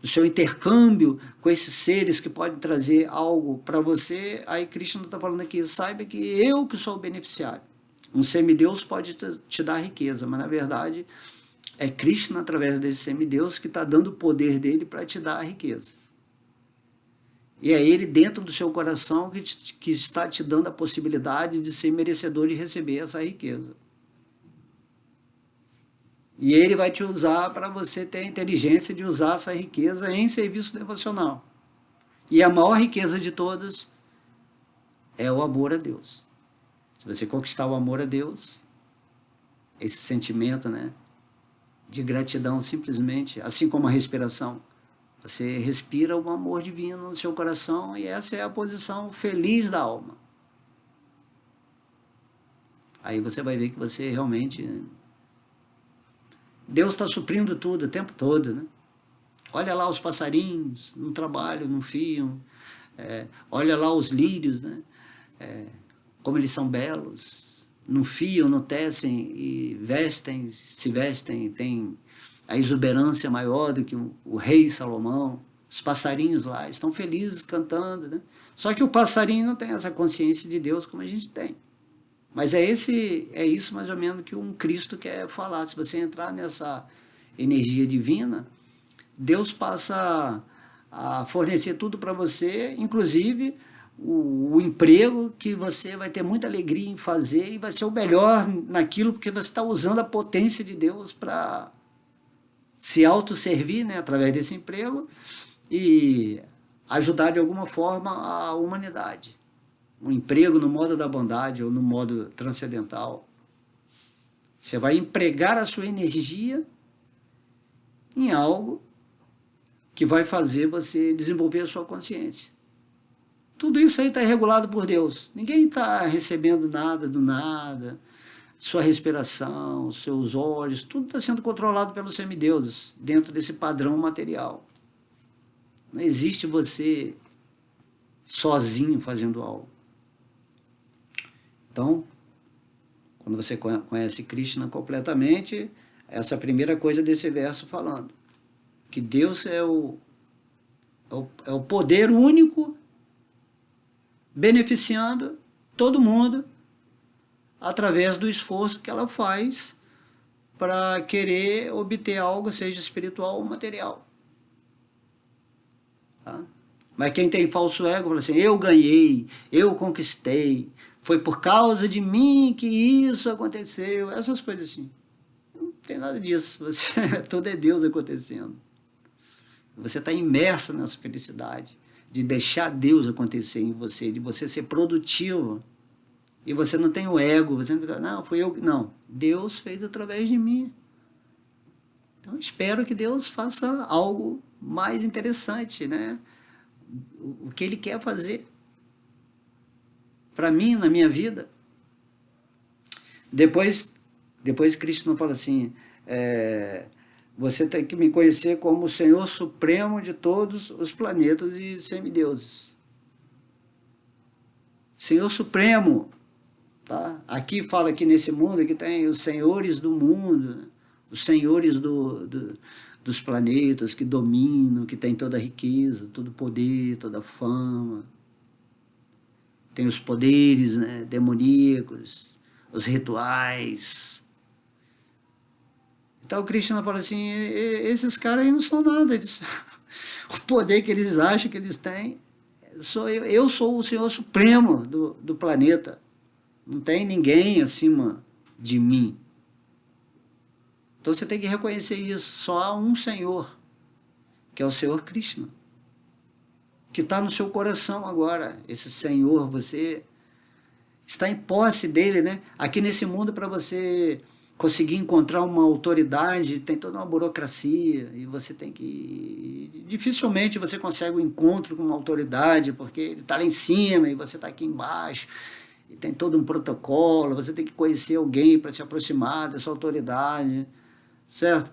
seu intercâmbio com esses seres que podem trazer algo para você, aí Krishna está falando aqui, saiba que eu que sou o beneficiário. Um semideus pode te dar riqueza, mas na verdade é Krishna, através desse semideus, que está dando o poder dele para te dar a riqueza. E é ele dentro do seu coração que está te dando a possibilidade de ser merecedor de receber essa riqueza. E ele vai te usar para você ter a inteligência de usar essa riqueza em serviço devocional. E a maior riqueza de todas é o amor a Deus. Se você conquistar o amor a Deus, esse sentimento, né, de gratidão simplesmente, assim como a respiração, você respira o amor divino no seu coração e essa é a posição feliz da alma. Aí você vai ver que você realmente... Deus está suprindo tudo o tempo todo, né? Olha lá os passarinhos no trabalho, no fio. Olha lá os lírios, né? Como eles são belos. Não fiam, não tecem e vestem, se vestem, tem a exuberância maior do que o rei Salomão. Os passarinhos lá estão felizes cantando, né? Só que o passarinho não tem essa consciência de Deus como a gente tem. Mas é isso mais ou menos que um Cristo quer falar. Se você entrar nessa energia divina, Deus passa a fornecer tudo para você, inclusive o emprego que você vai ter muita alegria em fazer e vai ser o melhor naquilo, porque você está usando a potência de Deus para se autosservir, né, através desse emprego e ajudar de alguma forma a humanidade. Um emprego no modo da bondade ou no modo transcendental. Você vai empregar a sua energia em algo que vai fazer você desenvolver a sua consciência. Tudo isso aí está regulado por Deus. Ninguém está recebendo nada do nada. Sua respiração, seus olhos, tudo está sendo controlado pelos semideuses, dentro desse padrão material. Não existe você sozinho fazendo algo. Então, quando você conhece Krishna completamente, essa é a primeira coisa desse verso falando. Que Deus é o poder único, beneficiando todo mundo, através do esforço que ela faz para querer obter algo, seja espiritual ou material. Tá? Mas quem tem falso ego fala assim, eu ganhei, eu conquistei, foi por causa de mim que isso aconteceu, essas coisas assim. Não tem nada disso, tudo é Deus acontecendo. Você está imerso nessa felicidade de deixar Deus acontecer em você, de você ser produtivo. E você não tem o ego, você não fica, não, fui eu. Não, Deus fez através de mim. Então espero que Deus faça algo mais interessante, né? O que ele quer fazer para mim, na minha vida. Depois Cristo não fala assim, você tem que me conhecer como o Senhor Supremo de todos os planetas e semideuses. Senhor Supremo, tá? Aqui fala que nesse mundo que tem os senhores do mundo, né? Os senhores dos planetas que dominam, que tem toda a riqueza, todo o poder, toda a fama. Tem os poderes, né, demoníacos, os rituais. Então o Krishna fala assim, esses caras aí não são nada. O poder que eles acham que eles têm, eu sou o Senhor Supremo do planeta. Não tem ninguém acima de mim. Então você tem que reconhecer isso. Só há um Senhor, que é o Senhor Krishna, que está no seu coração agora. Esse Senhor, você está em posse dele, né? Aqui nesse mundo, para você conseguir encontrar uma autoridade, tem toda uma burocracia, e você tem que... Dificilmente você consegue um encontro com uma autoridade, porque ele está lá em cima e você está aqui embaixo, e tem todo um protocolo, você tem que conhecer alguém para se aproximar dessa autoridade, certo?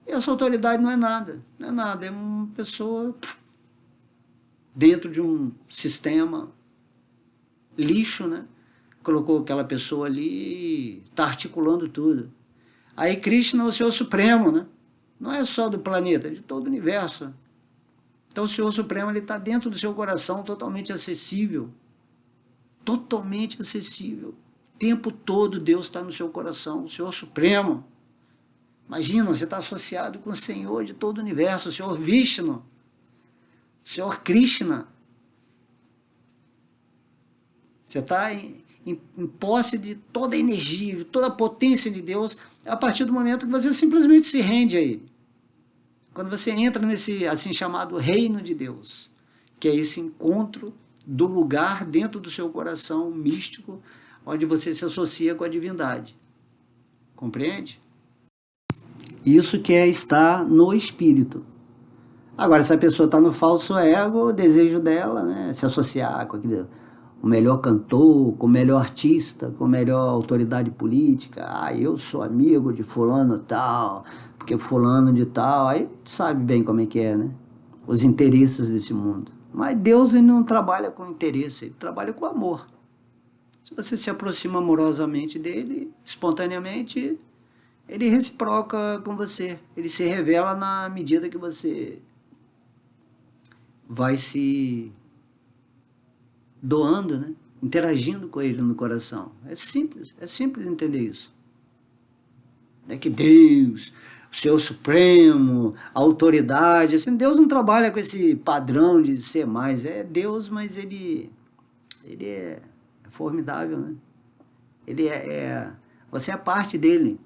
E essa autoridade não é nada, é uma pessoa dentro de um sistema lixo, né? Colocou aquela pessoa ali e está articulando tudo. Aí Krishna é o Senhor Supremo, né? Não é só do planeta, é de todo o universo. Então o Senhor Supremo está dentro do seu coração, totalmente acessível. Totalmente acessível. O tempo todo Deus está no seu coração, o Senhor Supremo. Imagina, você está associado com o Senhor de todo o universo, o Senhor Vishnu, o Senhor Krishna. Você está em posse de toda a energia, de toda a potência de Deus, a partir do momento que você simplesmente se rende a Ele. Quando você entra nesse assim chamado reino de Deus, que é esse encontro do lugar dentro do seu coração místico, onde você se associa com a divindade. Compreende? Isso que é estar no espírito. Agora, se a pessoa está no falso ego, o desejo dela, né, se associar com aquele, o melhor cantor, com o melhor artista, com a melhor autoridade política. Ah, eu sou amigo de fulano tal, porque fulano de tal. Aí sabe bem como é que é, né? Os interesses desse mundo. Mas Deus ele não trabalha com interesse, ele trabalha com amor. Se você se aproxima amorosamente dele, espontaneamente, ele reciproca com você. Ele se revela na medida que você vai se doando, né? Interagindo com ele no coração. É simples entender isso. É que Deus, o Senhor Supremo, a autoridade, assim, Deus não trabalha com esse padrão de ser mais. É Deus, mas ele é formidável, né? Você é parte dele.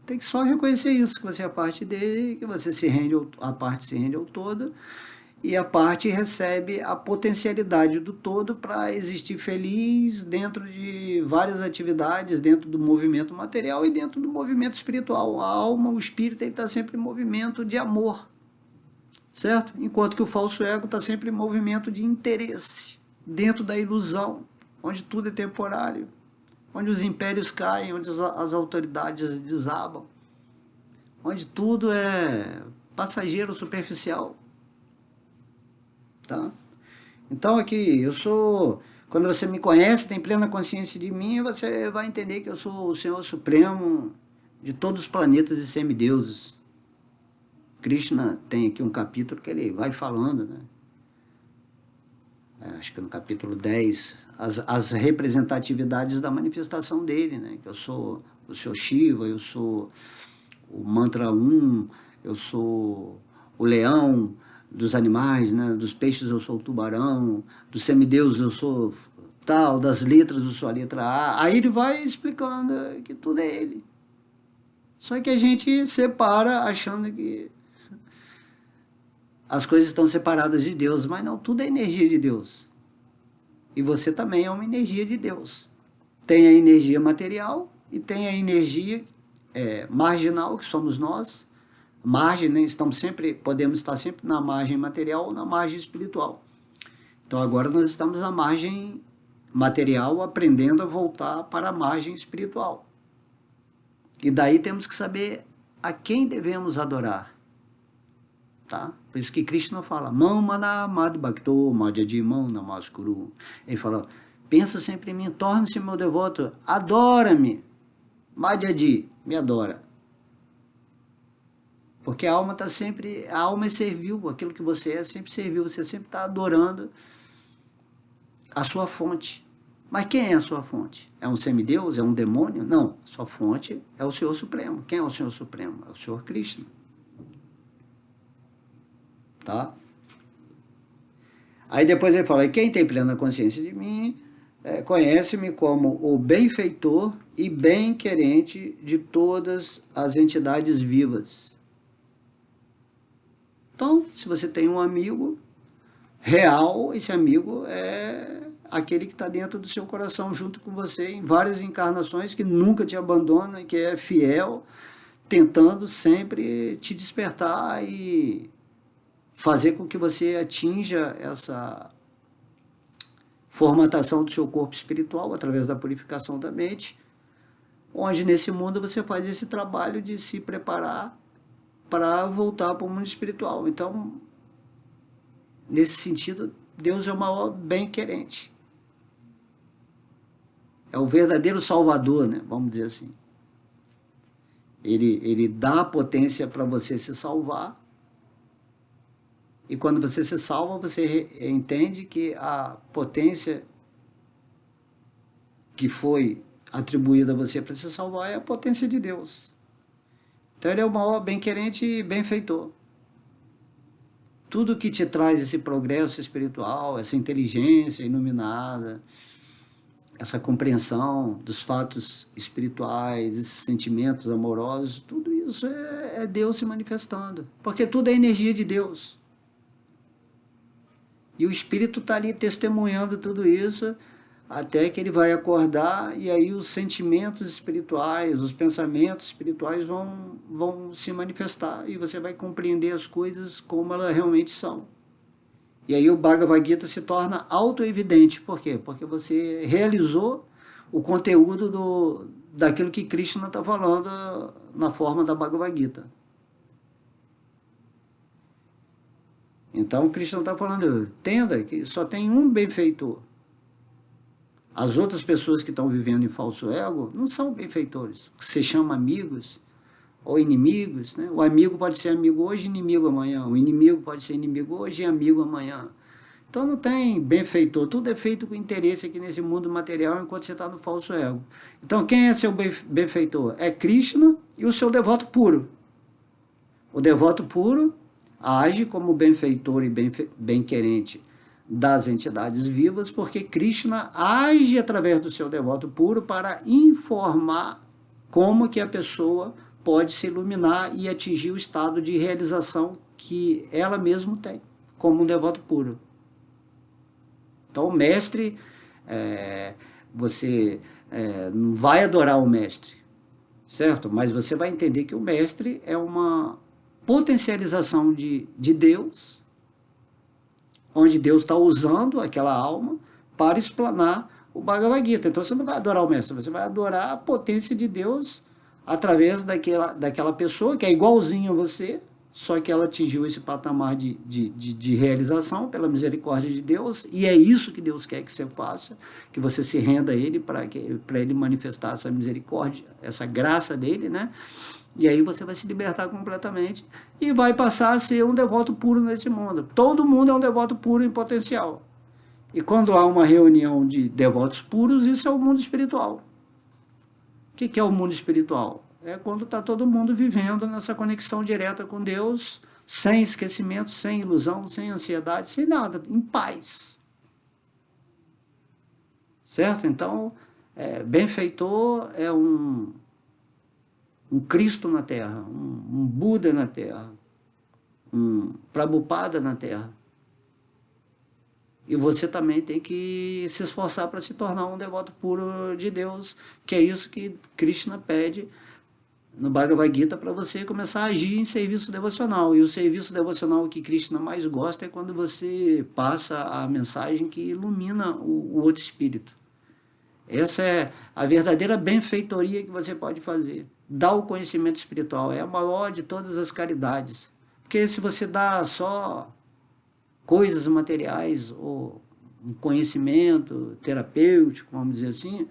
Tem que só reconhecer isso, que você é parte dele, que você se rende, a parte se rende ao todo, e a parte recebe a potencialidade do todo para existir feliz dentro de várias atividades, dentro do movimento material e dentro do movimento espiritual. A alma, o espírito, tem que estar sempre em movimento de amor, certo? Enquanto que o falso ego está sempre em movimento de interesse, dentro da ilusão, onde tudo é temporário, onde os impérios caem, onde as autoridades desabam, onde tudo é passageiro, superficial. Tá? Então aqui, quando você me conhece, tem plena consciência de mim, você vai entender que eu sou o Senhor Supremo de todos os planetas e semideuses. Krishna tem aqui um capítulo que ele vai falando, né? Acho que no capítulo 10, as representatividades da manifestação dele, né? Que eu sou o Senhor Shiva, eu sou o mantra 1, eu sou o leão dos animais, né? Dos peixes eu sou o tubarão, dos semideuses eu sou tal, das letras eu sou a letra A. Aí ele vai explicando que tudo é ele. Só que a gente separa achando que as coisas estão separadas de Deus, mas não, tudo é energia de Deus. E você também é uma energia de Deus. Tem a energia material e tem a energia marginal, que somos nós, margem, né? Podemos estar sempre na margem material ou na margem espiritual. Então agora nós estamos na margem material, aprendendo a voltar para a margem espiritual. E daí temos que saber a quem devemos adorar. Tá? Por isso que Krishna fala, Mamana Madhbhakto Madhyajimam Namaskuru. Ele fala, pensa sempre em mim, torne-se meu devoto, adora-me. Madhyaji, me adora. Porque a alma está sempre, a alma é servil, aquilo que você é sempre servil, você sempre está adorando a sua fonte. Mas quem é a sua fonte? É um semideus? É um demônio? Não, sua fonte é o Senhor Supremo. Quem é o Senhor Supremo? É o Senhor Krishna. Tá? Aí depois ele fala, quem tem plena consciência de mim, conhece-me como o benfeitor e bem-querente de todas as entidades vivas. Então, se você tem um amigo real, esse amigo é aquele que está dentro do seu coração, junto com você, em várias encarnações, que nunca te abandona, que é fiel, tentando sempre te despertar e fazer com que você atinja essa formatação do seu corpo espiritual através da purificação da mente, onde nesse mundo você faz esse trabalho de se preparar para voltar para o mundo espiritual. Então, nesse sentido, Deus é o maior bem-querente. É o verdadeiro salvador, né? Vamos dizer assim. Ele dá a potência para você se salvar. E quando você se salva, você entende que a potência que foi atribuída a você para se salvar é a potência de Deus. Então ele é o maior bem-querente e benfeitor. Tudo que te traz esse progresso espiritual, essa inteligência iluminada, essa compreensão dos fatos espirituais, esses sentimentos amorosos, tudo isso é Deus se manifestando. Porque tudo é energia de Deus. E o espírito está ali testemunhando tudo isso, até que ele vai acordar, e aí os sentimentos espirituais, os pensamentos espirituais vão se manifestar, e você vai compreender as coisas como elas realmente são. E aí o Bhagavad Gita se torna autoevidente. Por quê? Porque você realizou o conteúdo daquilo que Krishna está falando na forma da Bhagavad Gita. Então, Krishna está falando, entenda que só tem um benfeitor. As outras pessoas que estão vivendo em falso ego não são benfeitores. Você chama amigos ou inimigos, né? O amigo pode ser amigo hoje e inimigo amanhã. O inimigo pode ser inimigo hoje e amigo amanhã. Então não tem benfeitor. Tudo é feito com interesse aqui nesse mundo material enquanto você está no falso ego. Então quem é seu benfeitor? É Krishna e o seu devoto puro. O devoto puro age como benfeitor e bem-querente das entidades vivas, porque Krishna age através do seu devoto puro para informar como que a pessoa pode se iluminar e atingir o estado de realização que ela mesma tem, como um devoto puro. Então o mestre, você não vai adorar o mestre, certo? Mas você vai entender que o mestre é uma potencialização de Deus, onde Deus está usando aquela alma para explanar o Bhagavad Gita. Então você não vai adorar o mestre, você vai adorar a potência de Deus através daquela pessoa que é igualzinha a você, só que ela atingiu esse patamar de realização pela misericórdia de Deus, e é isso que Deus quer que você faça, que você se renda a Ele para Ele manifestar essa misericórdia, essa graça dele, né? E aí você vai se libertar completamente e vai passar a ser um devoto puro nesse mundo. Todo mundo é um devoto puro em potencial. E quando há uma reunião de devotos puros, isso é o mundo espiritual. O que é o mundo espiritual? É quando está todo mundo vivendo nessa conexão direta com Deus, sem esquecimento, sem ilusão, sem ansiedade, sem nada, em paz. Certo? Então, benfeitor é um Cristo na Terra, um Buda na Terra, um Prabhupada na Terra. E você também tem que se esforçar para se tornar um devoto puro de Deus, que é isso que Krishna pede no Bhagavad Gita para você começar a agir em serviço devocional. E o serviço devocional que Krishna mais gosta é quando você passa a mensagem que ilumina o outro espírito. Essa é a verdadeira benfeitoria que você pode fazer. Dar o conhecimento espiritual é a maior de todas as caridades. Porque se você dá só coisas materiais ou um conhecimento terapêutico, vamos dizer assim,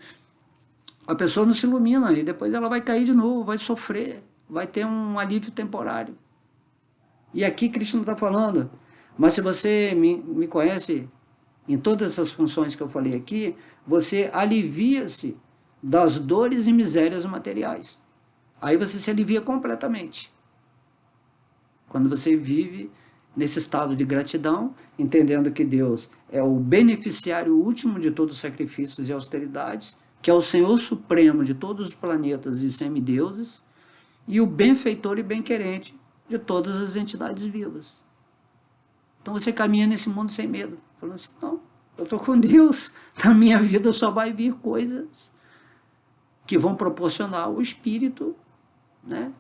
a pessoa não se ilumina e depois ela vai cair de novo, vai sofrer, vai ter um alívio temporário. E aqui Krishna está falando, mas se você me conhece em todas essas funções que eu falei aqui, você alivia-se das dores e misérias materiais. Aí você se alivia completamente. Quando você vive nesse estado de gratidão, entendendo que Deus é o beneficiário último de todos os sacrifícios e austeridades, que é o Senhor Supremo de todos os planetas e semideuses, e o benfeitor e bem-querente de todas as entidades vivas. Então você caminha nesse mundo sem medo, falando assim, não, eu estou com Deus, na minha vida só vai vir coisas que vão proporcionar ao espírito, né,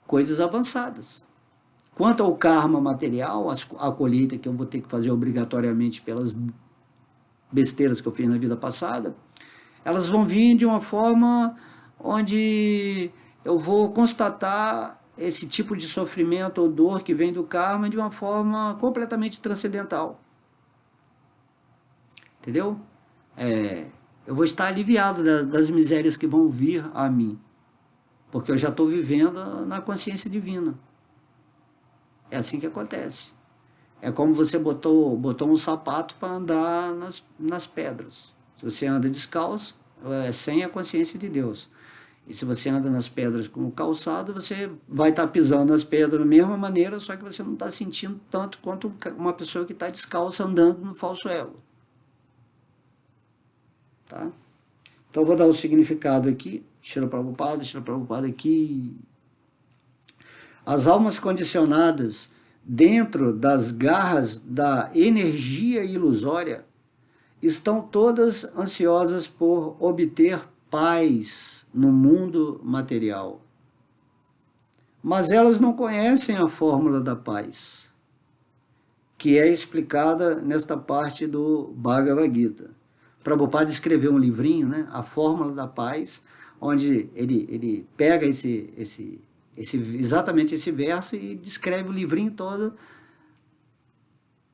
coisas avançadas. Quanto ao karma material, a colheita que eu vou ter que fazer obrigatoriamente pelas besteiras que eu fiz na vida passada, elas vão vir de uma forma onde eu vou constatar esse tipo de sofrimento ou dor que vem do karma de uma forma completamente transcendental. Entendeu? Eu vou estar aliviado das misérias que vão vir a mim, porque eu já estou vivendo na consciência divina. É assim que acontece. É como você botou um sapato para andar nas pedras. Se você anda descalço, é sem a consciência de Deus. E se você anda nas pedras com o calçado, você vai estar pisando nas pedras da mesma maneira, só que você não está sentindo tanto quanto uma pessoa que está descalça andando no falso ego. Tá? Então eu vou dar o significado aqui. Shila Prabhupada aqui. As almas condicionadas dentro das garras da energia ilusória estão todas ansiosas por obter paz no mundo material. Mas elas não conhecem a fórmula da paz, que é explicada nesta parte do Bhagavad Gita. Prabhupada escreveu um livrinho, né, A Fórmula da Paz, onde ele pega exatamente esse verso e descreve o livrinho todo,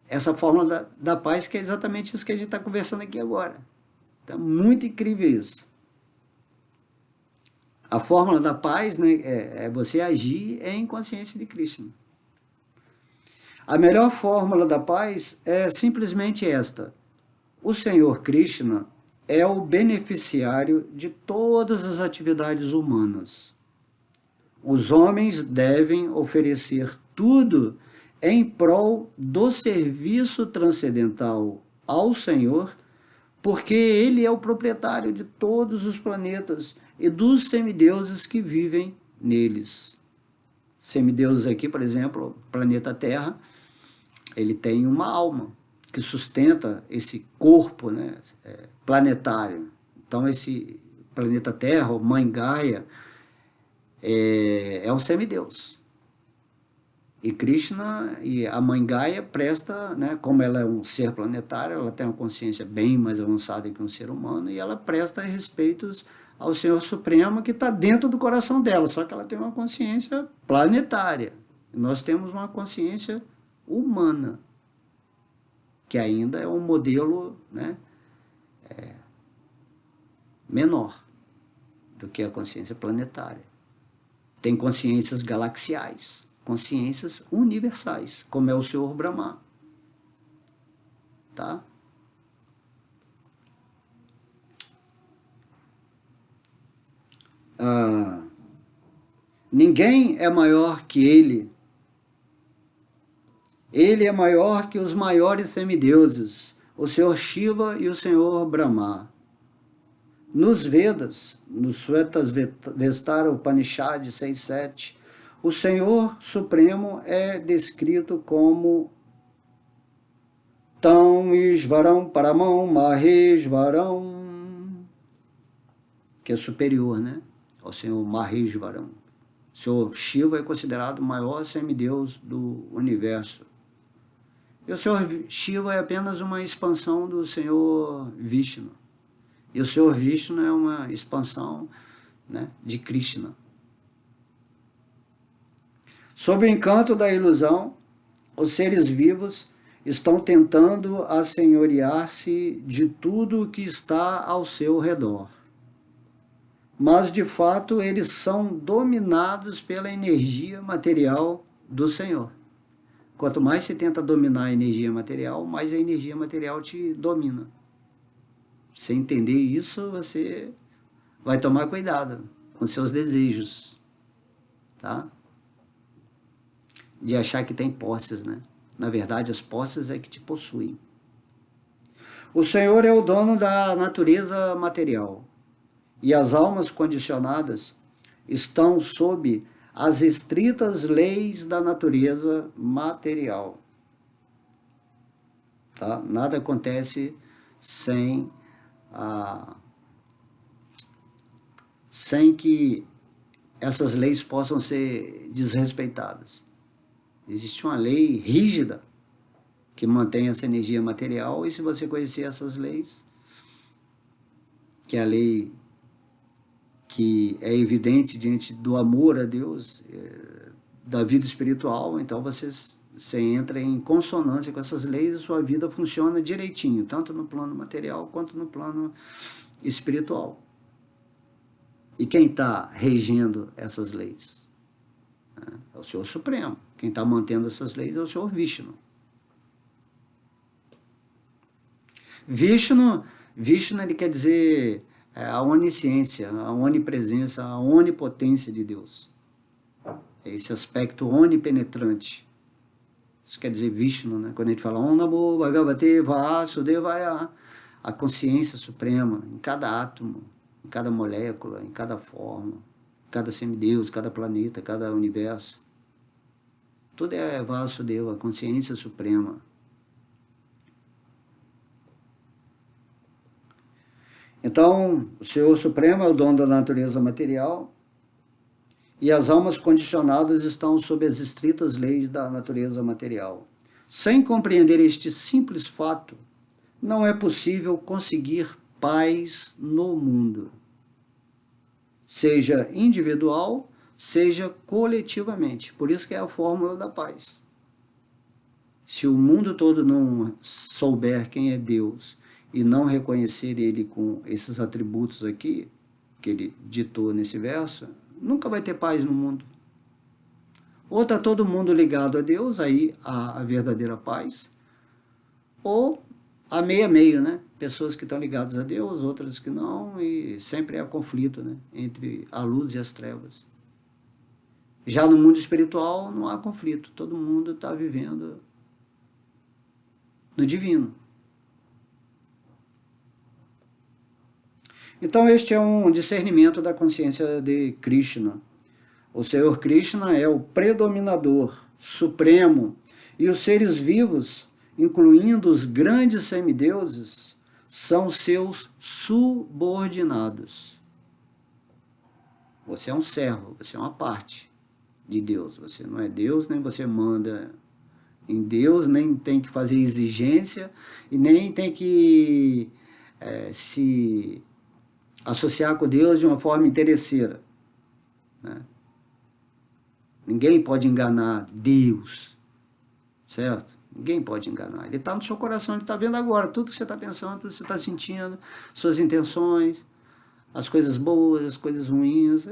essa fórmula da paz, que é exatamente isso que a gente está conversando aqui agora. Então, muito incrível isso. A fórmula da paz, né, é você agir em consciência de Krishna. A melhor fórmula da paz é simplesmente esta: o Senhor Krishna é o beneficiário de todas as atividades humanas. Os homens devem oferecer tudo em prol do serviço transcendental ao Senhor, porque Ele é o proprietário de todos os planetas e dos semideuses que vivem neles. Semideuses aqui, por exemplo, o planeta Terra, ele tem uma alma que sustenta esse corpo, né, planetário. Então esse planeta Terra, ou Mãe Gaia, é um semideus. E Krishna e a Mãe Gaia presta, né, como ela é um ser planetário, ela tem uma consciência bem mais avançada que um ser humano, e ela presta respeitos ao Senhor Supremo que está dentro do coração dela, só que ela tem uma consciência planetária. Nós temos uma consciência humana, que ainda é um modelo, né, menor do que a consciência planetária. Tem consciências galaxiais, consciências universais, como é o Senhor Brahma. Tá? Ninguém é maior que ele. Ele é maior que os maiores semideuses, o Senhor Shiva e o Senhor Brahma. Nos Vedas, no Shweta Upanishad 6.7, o Senhor Supremo é descrito como Tam Ishvaram Paramam Maheshvaram, que é superior, né? ao Senhor Maheshvaram. O Senhor Shiva é considerado o maior semideus do universo. E o Senhor Shiva é apenas uma expansão do Senhor Vishnu. E o Senhor Vishnu é uma expansão, né, de Krishna. Sob o encanto da ilusão, os seres vivos estão tentando assenhorear-se de tudo que está ao seu redor. Mas, de fato, eles são dominados pela energia material do Senhor. Quanto mais você tenta dominar a energia material, mais a energia material te domina. Se entender isso, você vai tomar cuidado com seus desejos, tá? De achar que tem posses, né? Na verdade, as posses é que te possuem. O Senhor é o dono da natureza material, e as almas condicionadas estão sob as estritas leis da natureza material. Tá? Nada acontece sem que essas leis possam ser desrespeitadas. Existe uma lei rígida que mantém essa energia material, e se você conhecer essas leis, que é a lei que é evidente diante do amor a Deus, da vida espiritual, então você entra em consonância com essas leis e sua vida funciona direitinho, tanto no plano material quanto no plano espiritual. E quem está regendo essas leis? É o Senhor Supremo. Quem está mantendo essas leis é o Senhor Vishnu. Vishnu ele quer dizer a onisciência, a onipresença, a onipotência de Deus. É esse aspecto onipenetrante. Isso quer dizer Vishnu, né? Quando a gente fala Om Namo Bhagavate Vasudevaya, a consciência suprema em cada átomo, em cada molécula, em cada forma, em cada semideus, cada planeta, cada universo. Tudo é Vasudeva, a consciência suprema. Então, o Senhor Supremo é o dono da natureza material, e as almas condicionadas estão sob as estritas leis da natureza material. Sem compreender este simples fato, não é possível conseguir paz no mundo, seja individual, seja coletivamente. Por isso que é a fórmula da paz. Se o mundo todo não souber quem é Deus e não reconhecer Ele com esses atributos aqui, que Ele ditou nesse verso, nunca vai ter paz no mundo. Ou está todo mundo ligado a Deus, aí há a verdadeira paz, ou há meio a meio, né? Pessoas que estão ligadas a Deus, outras que não, e sempre há conflito, né? Entre a luz e as trevas. Já no mundo espiritual não há conflito, todo mundo está vivendo no divino. Então este é um discernimento da consciência de Krishna. O Senhor Krishna é o predominador, supremo, e os seres vivos, incluindo os grandes semideuses, são seus subordinados. Você é um servo, você é uma parte de Deus. Você não é Deus, nem você manda em Deus, nem tem que fazer exigência, e nem tem que se associar com Deus de uma forma interesseira, né? Ninguém pode enganar Deus, certo? Ninguém pode enganar. Ele está no seu coração, ele está vendo agora tudo que você está pensando, tudo que você está sentindo, suas intenções, as coisas boas, as coisas ruins.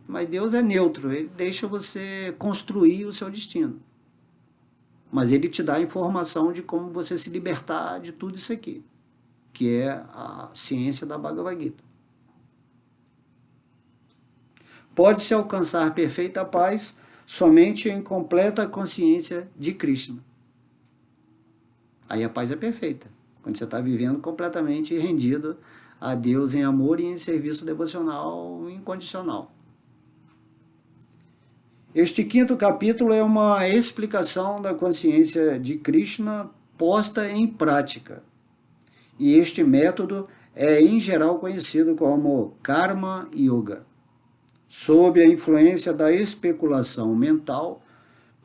Mas Deus é neutro, ele deixa você construir o seu destino. Mas ele te dá a informação de como você se libertar de tudo isso aqui, que é a ciência da Bhagavad Gita. Pode-se alcançar perfeita paz somente em completa consciência de Krishna. Aí a paz é perfeita, quando você está vivendo completamente rendido a Deus em amor e em serviço devocional incondicional. Este quinto capítulo é uma explicação da consciência de Krishna posta em prática. E este método é em geral conhecido como Karma Yoga. sob a influência da especulação mental,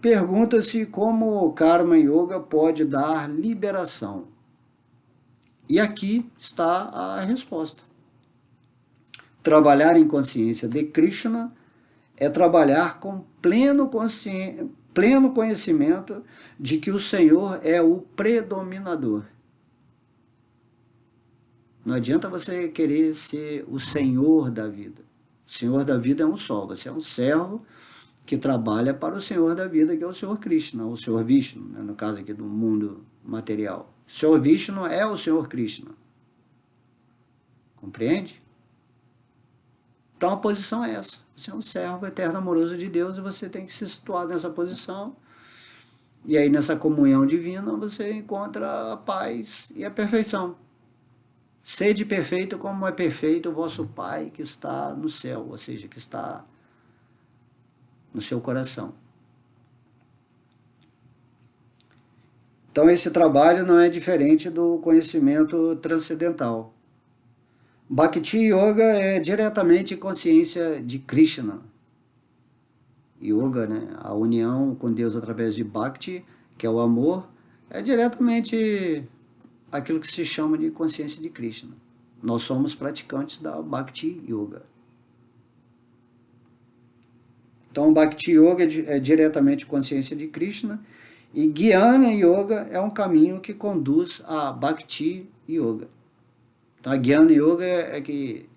pergunta-se como o Karma Yoga pode dar liberação. E aqui está a resposta. Trabalhar em consciência de Krishna é trabalhar com pleno conhecimento de que o Senhor é o predominador. Não adianta você querer ser o Senhor da vida. O Senhor da vida é um só. Você é um servo que trabalha para o Senhor da vida, que é o Senhor Krishna, o Senhor Vishnu, né, no caso aqui do mundo material. O Senhor Vishnu é o Senhor Krishna. Compreende? Então a posição é essa. Você é um servo eterno amoroso de Deus e você tem que se situar nessa posição. E aí nessa comunhão divina você encontra a paz e a perfeição. Sede perfeito como é perfeito o vosso Pai que está no céu, ou seja, que está no seu coração. Então esse trabalho não é diferente do conhecimento transcendental. Bhakti Yoga é diretamente consciência de Krishna. Yoga, né? A união com Deus através de Bhakti, que é o amor, é diretamente aquilo que se chama de consciência de Krishna. Nós somos praticantes da Bhakti Yoga. Então, Bhakti Yoga é diretamente consciência de Krishna e Jnana Yoga é um caminho que conduz a Bhakti Yoga. Então, a Jnana Yoga é que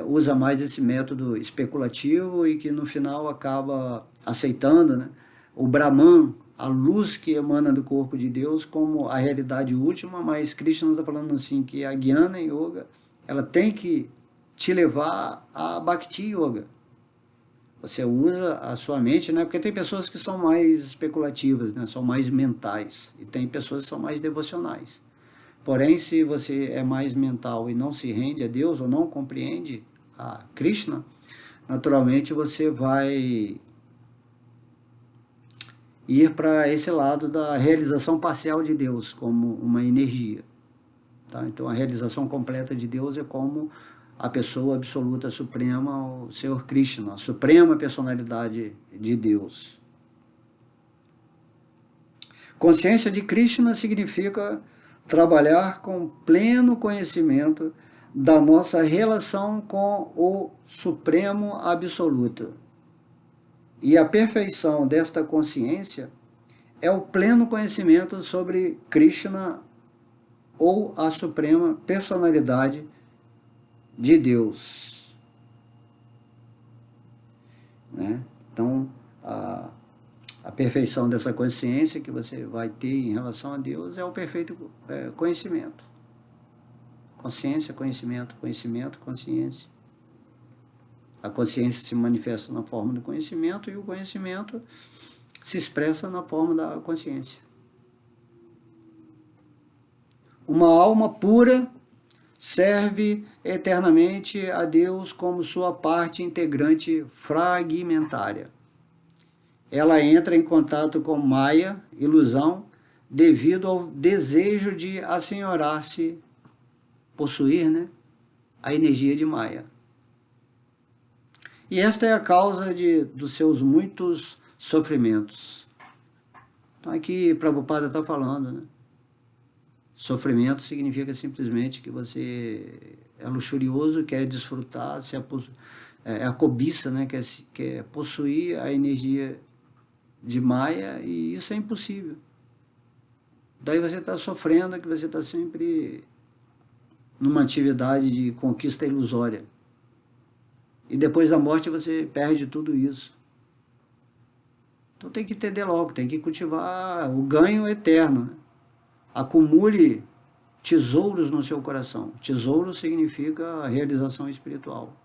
usa mais esse método especulativo e que no final acaba aceitando, né, o Brahman, a luz que emana do corpo de Deus, como a realidade última, mas Krishna está falando assim que a Jnana Yoga ela tem que te levar a Bhakti Yoga. Você usa a sua mente, né? Porque tem pessoas que são mais especulativas, né? São mais mentais, e tem pessoas que são mais devocionais. Porém, se você é mais mental e não se rende a Deus, ou não compreende a Krishna, naturalmente você vai ir para esse lado da realização parcial de Deus, como uma energia. Tá? Então, a realização completa de Deus é como a pessoa absoluta suprema, o Senhor Krishna, a suprema personalidade de Deus. Consciência de Krishna significa trabalhar com pleno conhecimento da nossa relação com o Supremo Absoluto. E a perfeição desta consciência é o pleno conhecimento sobre Krishna ou a suprema personalidade de Deus. Né? Então, a perfeição dessa consciência que você vai ter em relação a Deus é o perfeito conhecimento. Consciência, conhecimento, conhecimento, consciência. A consciência se manifesta na forma do conhecimento e o conhecimento se expressa na forma da consciência. Uma alma pura serve eternamente a Deus como sua parte integrante fragmentária. Ela entra em contato com Maya, ilusão, devido ao desejo de assenhorar-se, possuir, né, a energia de Maya. E esta é a causa dos seus muitos sofrimentos. Então aqui Prabhupada está falando, né? Sofrimento significa simplesmente que você é luxurioso, quer desfrutar, é a cobiça, né? Quer possuir a energia de Maya, e isso é impossível. Daí você está sofrendo, que você está sempre numa atividade de conquista ilusória. E depois da morte você perde tudo isso. Então tem que entender logo, tem que cultivar o ganho eterno, né? Acumule tesouros no seu coração. Tesouro significa a realização espiritual.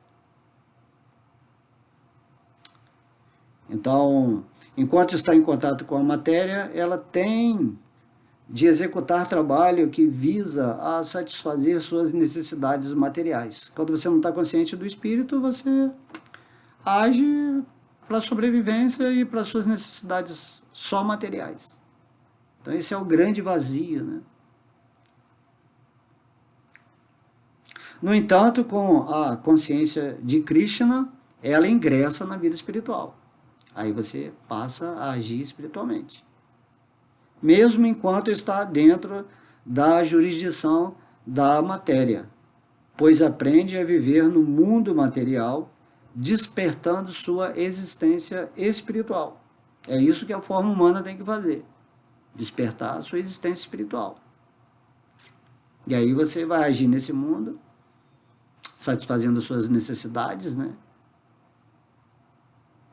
Então, enquanto está em contato com a matéria, ela tem de executar trabalho que visa a satisfazer suas necessidades materiais. Quando você não está consciente do espírito, você age para a sobrevivência e para suas necessidades só materiais. Então esse é o grande vazio, né? No entanto, com a consciência de Krishna, ela ingressa na vida espiritual. Aí você passa a agir espiritualmente. Mesmo enquanto está dentro da jurisdição da matéria, pois aprende a viver no mundo material, despertando sua existência espiritual. É isso que a forma humana tem que fazer, despertar a sua existência espiritual. E aí você vai agir nesse mundo, satisfazendo as suas necessidades, né?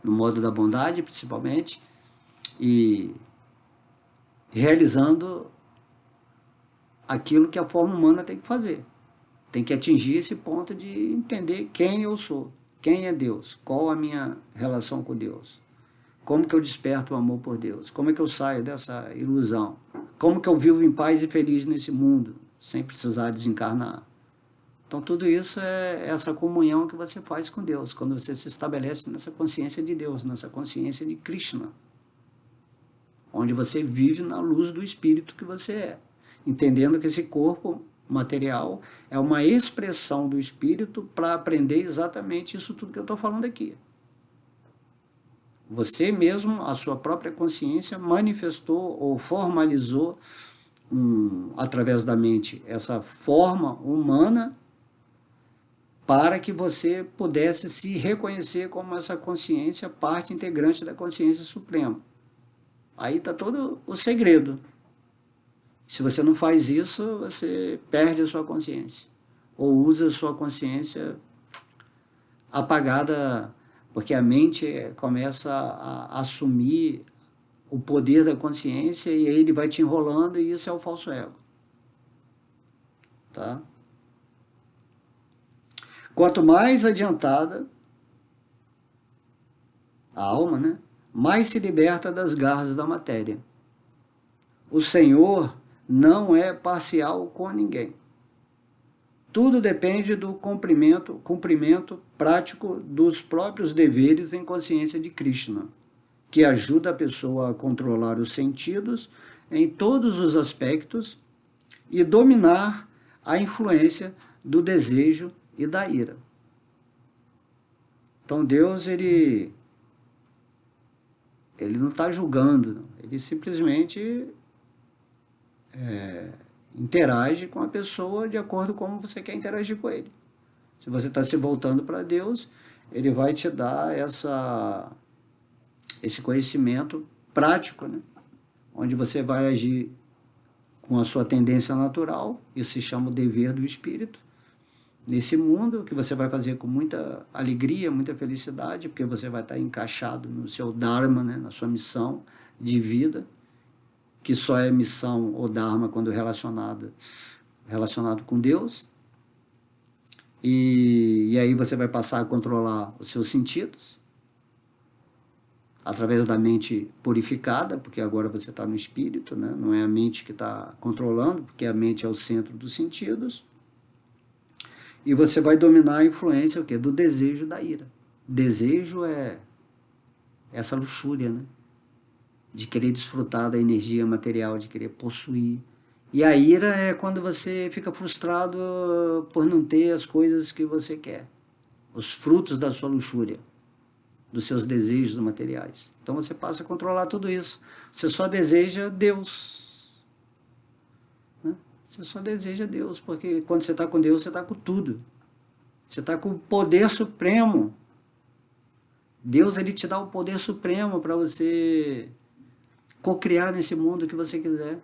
No modo da bondade, principalmente, e realizando aquilo que a forma humana tem que fazer. Tem que atingir esse ponto de entender quem eu sou, quem é Deus, qual a minha relação com Deus, como que eu desperto o amor por Deus, como é que eu saio dessa ilusão, como que eu vivo em paz e feliz nesse mundo, sem precisar desencarnar. Então tudo isso é essa comunhão que você faz com Deus, quando você se estabelece nessa consciência de Deus, nessa consciência de Krishna, onde você vive na luz do Espírito que você é, entendendo que esse corpo material é uma expressão do Espírito para aprender exatamente isso tudo que eu estou falando aqui. Você mesmo, a sua própria consciência, manifestou ou formalizou através da mente essa forma humana para que você pudesse se reconhecer como essa consciência, parte integrante da consciência suprema. Aí está todo o segredo. Se você não faz isso, você perde a sua consciência. Ou usa a sua consciência apagada, porque a mente começa a assumir o poder da consciência e aí ele vai te enrolando e isso é o falso ego. Tá? Quanto mais adiantada a alma, né, mais se liberta das garras da matéria. O Senhor não é parcial com ninguém. Tudo depende do cumprimento prático dos próprios deveres em consciência de Krishna, que ajuda a pessoa a controlar os sentidos em todos os aspectos e dominar a influência do desejo e da ira. Então Deus, ele não está julgando, não. Ele simplesmente interage com a pessoa de acordo com como você quer interagir com ele. Se você está se voltando para Deus, ele vai te dar esse conhecimento prático, né? Onde você vai agir com a sua tendência natural, isso se chama o dever do espírito, nesse mundo, que você vai fazer com muita alegria, muita felicidade, porque você vai estar encaixado no seu Dharma, né? Na sua missão de vida, que só é missão ou Dharma quando relacionado com Deus. E aí você vai passar a controlar os seus sentidos, através da mente purificada, porque agora você está no espírito, né? Não é a mente que está controlando, porque a mente é o centro dos sentidos. E você vai dominar a influência o quê? Do desejo da ira. Desejo é essa luxúria, né? De querer desfrutar da energia material, de querer possuir. E a ira é quando você fica frustrado por não ter as coisas que você quer, os frutos da sua luxúria, dos seus desejos materiais. Então você passa a controlar tudo isso. Você só deseja Deus, né? Você só deseja Deus, porque quando você está com Deus, você está com tudo. Você está com o poder supremo. Deus, ele te dá o poder supremo para você cocriar nesse mundo que você quiser.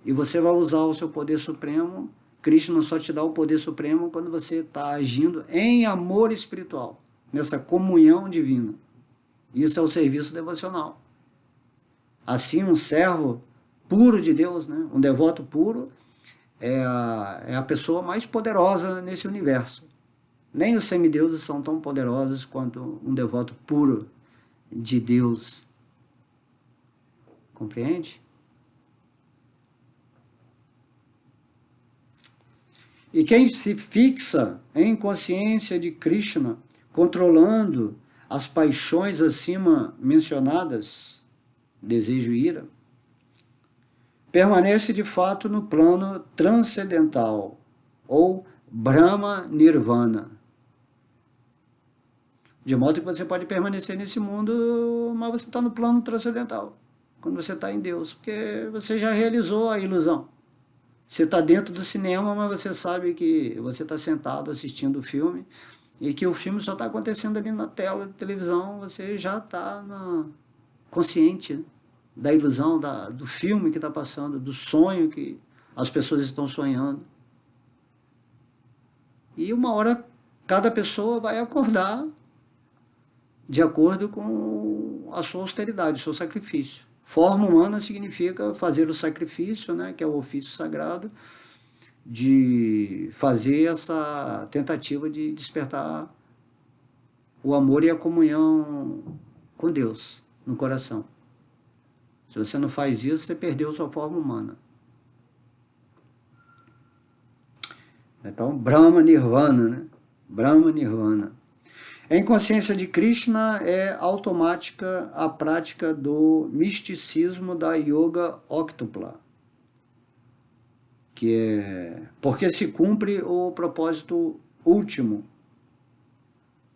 E você vai usar o seu poder supremo. Krishna só te dá o poder supremo quando você está agindo em amor espiritual, nessa comunhão divina. Isso é o serviço devocional. Assim, um servo puro de Deus, né? Um devoto puro, é a pessoa mais poderosa nesse universo. Nem os semideuses são tão poderosos quanto um devoto puro de Deus. Compreende? E quem se fixa em consciência de Krishna, controlando as paixões acima mencionadas, desejo e ira, permanece de fato no plano transcendental, ou Brahma Nirvana. De modo que você pode permanecer nesse mundo, mas você está no plano transcendental, quando você está em Deus, porque você já realizou a ilusão. Você está dentro do cinema, mas você sabe que você está sentado assistindo o filme e que o filme só está acontecendo ali na tela de televisão, você já está consciente da ilusão, do filme que está passando, do sonho que as pessoas estão sonhando. E uma hora cada pessoa vai acordar de acordo com a sua austeridade, o seu sacrifício. Forma humana significa fazer o sacrifício, né, que é o ofício sagrado, de fazer essa tentativa de despertar o amor e a comunhão com Deus no coração. Se você não faz isso, você perdeu sua forma humana. Então, Brahma Nirvana, né? Brahma Nirvana. A inconsciência de Krishna é automática a prática do misticismo da yoga óctupla, que é porque se cumpre o propósito último.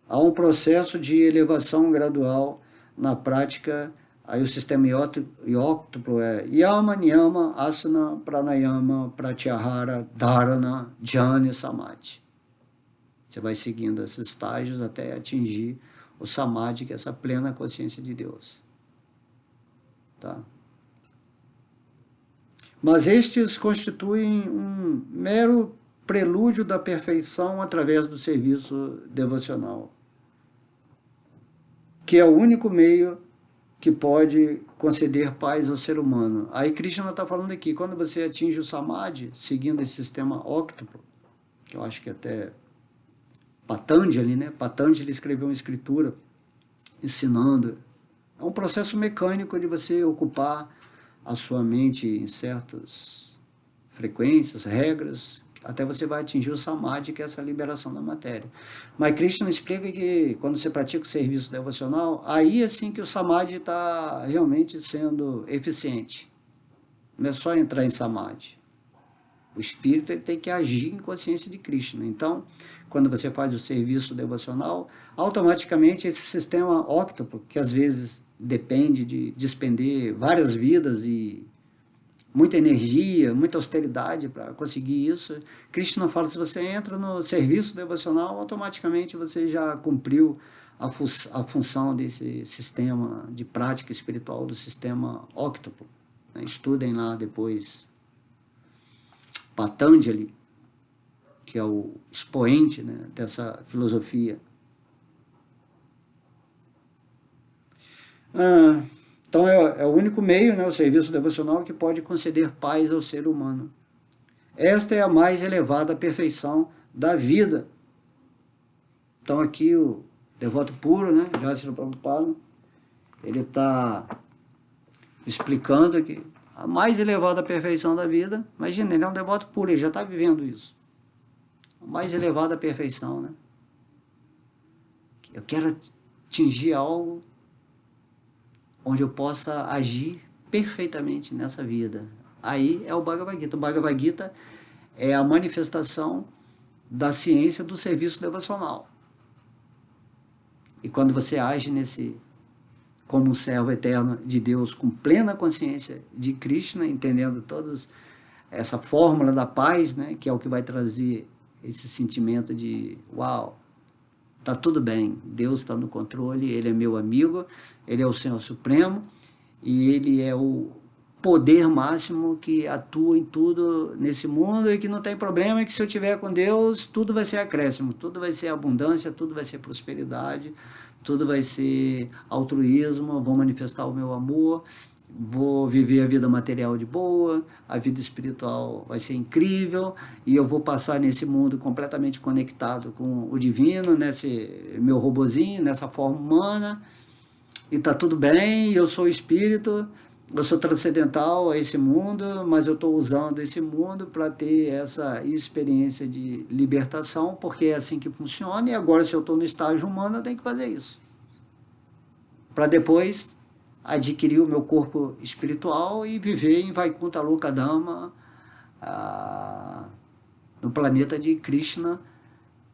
Há um processo de elevação gradual na prática. Aí o sistema óctuplo é Yama, Niyama, Asana, Pranayama, Pratyahara, Dharana, Jhana e Samadhi. Você vai seguindo esses estágios até atingir o Samadhi, que é essa plena consciência de Deus. Tá? Mas estes constituem um mero prelúdio da perfeição através do serviço devocional, que é o único meio que pode conceder paz ao ser humano. Aí Krishna está falando aqui, quando você atinge o Samadhi, seguindo esse sistema óctuplo, que eu acho que até Patanjali, né? Patanjali escreveu uma escritura ensinando. É um processo mecânico de você ocupar a sua mente em certas frequências, regras, até você vai atingir o Samadhi, que é essa liberação da matéria. Mas Krishna explica que quando você pratica o serviço devocional, aí é assim que o Samadhi está realmente sendo eficiente. Não é só entrar em Samadhi. O espírito ele tem que agir em consciência de Krishna. Então, quando você faz o serviço devocional, automaticamente esse sistema óctuplo, que às vezes depende de despender várias vidas e muita energia, muita austeridade para conseguir isso, Krishna fala, se você entra no serviço devocional, automaticamente você já cumpriu a função desse sistema de prática espiritual, do sistema óctuplo. Estudem lá depois Patanjali, que é o expoente, né, dessa filosofia. Então é o único meio, né, o serviço devocional, que pode conceder paz ao ser humano. Esta é a mais elevada perfeição da vida. Então aqui o devoto puro, né, Jásila Prabhupada, ele está explicando que a mais elevada perfeição da vida, imagina, ele é um devoto puro, ele já está vivendo isso. A mais elevada perfeição, né? Eu quero atingir algo onde eu possa agir perfeitamente nessa vida. Aí é o Bhagavad Gita. O Bhagavad Gita é a manifestação da ciência do serviço devocional. E quando você age como um servo eterno de Deus, com plena consciência de Krishna, entendendo toda essa fórmula da paz, né, que é o que vai trazer esse sentimento de, uau, tá tudo bem, Deus está no controle, Ele é meu amigo, Ele é o Senhor Supremo, e Ele é o poder máximo que atua em tudo nesse mundo, e que não tem problema, e que se eu estiver com Deus, tudo vai ser acréscimo, tudo vai ser abundância, tudo vai ser prosperidade, tudo vai ser altruísmo, vou manifestar o meu amor, vou viver a vida material de boa, a vida espiritual vai ser incrível, e eu vou passar nesse mundo completamente conectado com o divino, nesse meu robozinho, nessa forma humana, e tá tudo bem, eu sou espírito, eu sou transcendental a esse mundo, mas eu estou usando esse mundo para ter essa experiência de libertação, porque é assim que funciona, e agora se eu estou no estágio humano, eu tenho que fazer isso. Para depois adquirir o meu corpo espiritual e viver em Vaikuntha Lokadama, no planeta de Krishna,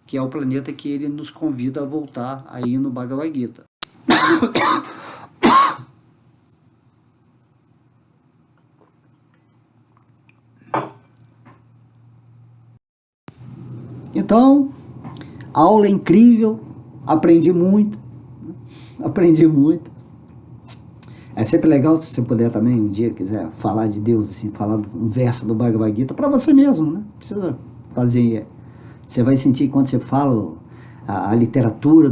que é o planeta que ele nos convida a voltar aí no Bhagavad Gita. Então, aula incrível, aprendi muito. É sempre legal se você puder também, um dia, quiser falar de Deus, assim, falar um verso do Bhagavad Gita para você mesmo, né? Não precisa fazer. Você vai sentir quando você fala a literatura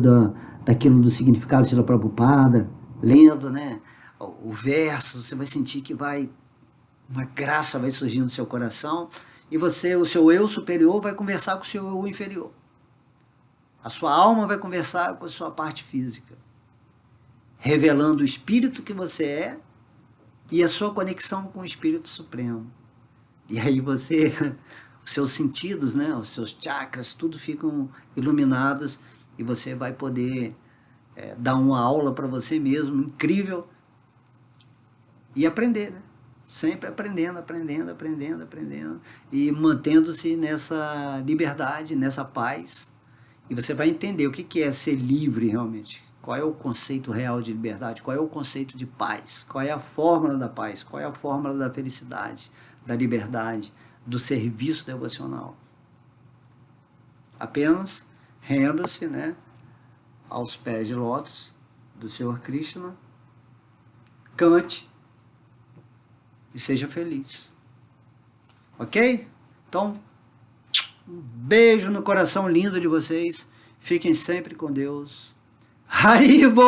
daquilo do significado de Srila Prabhupada, lendo, né, o verso, você vai sentir que uma graça vai surgir no seu coração e você, o seu eu superior vai conversar com o seu eu inferior. A sua alma vai conversar com a sua parte física, revelando o espírito que você é e a sua conexão com o Espírito Supremo. E aí você, os seus sentidos, né, os seus chakras, tudo ficam iluminados e você vai poder dar uma aula para você mesmo, incrível, e aprender, né? Sempre aprendendo, e mantendo-se nessa liberdade, nessa paz. E você vai entender o que é ser livre realmente. Qual é o conceito real de liberdade? Qual é o conceito de paz? Qual é a fórmula da paz? Qual é a fórmula da felicidade, da liberdade, do serviço devocional? Apenas renda-se, né, aos pés de lótus do Senhor Krishna, cante e seja feliz. Ok? Então, um beijo no coração lindo de vocês. Fiquem sempre com Deus. Haribo!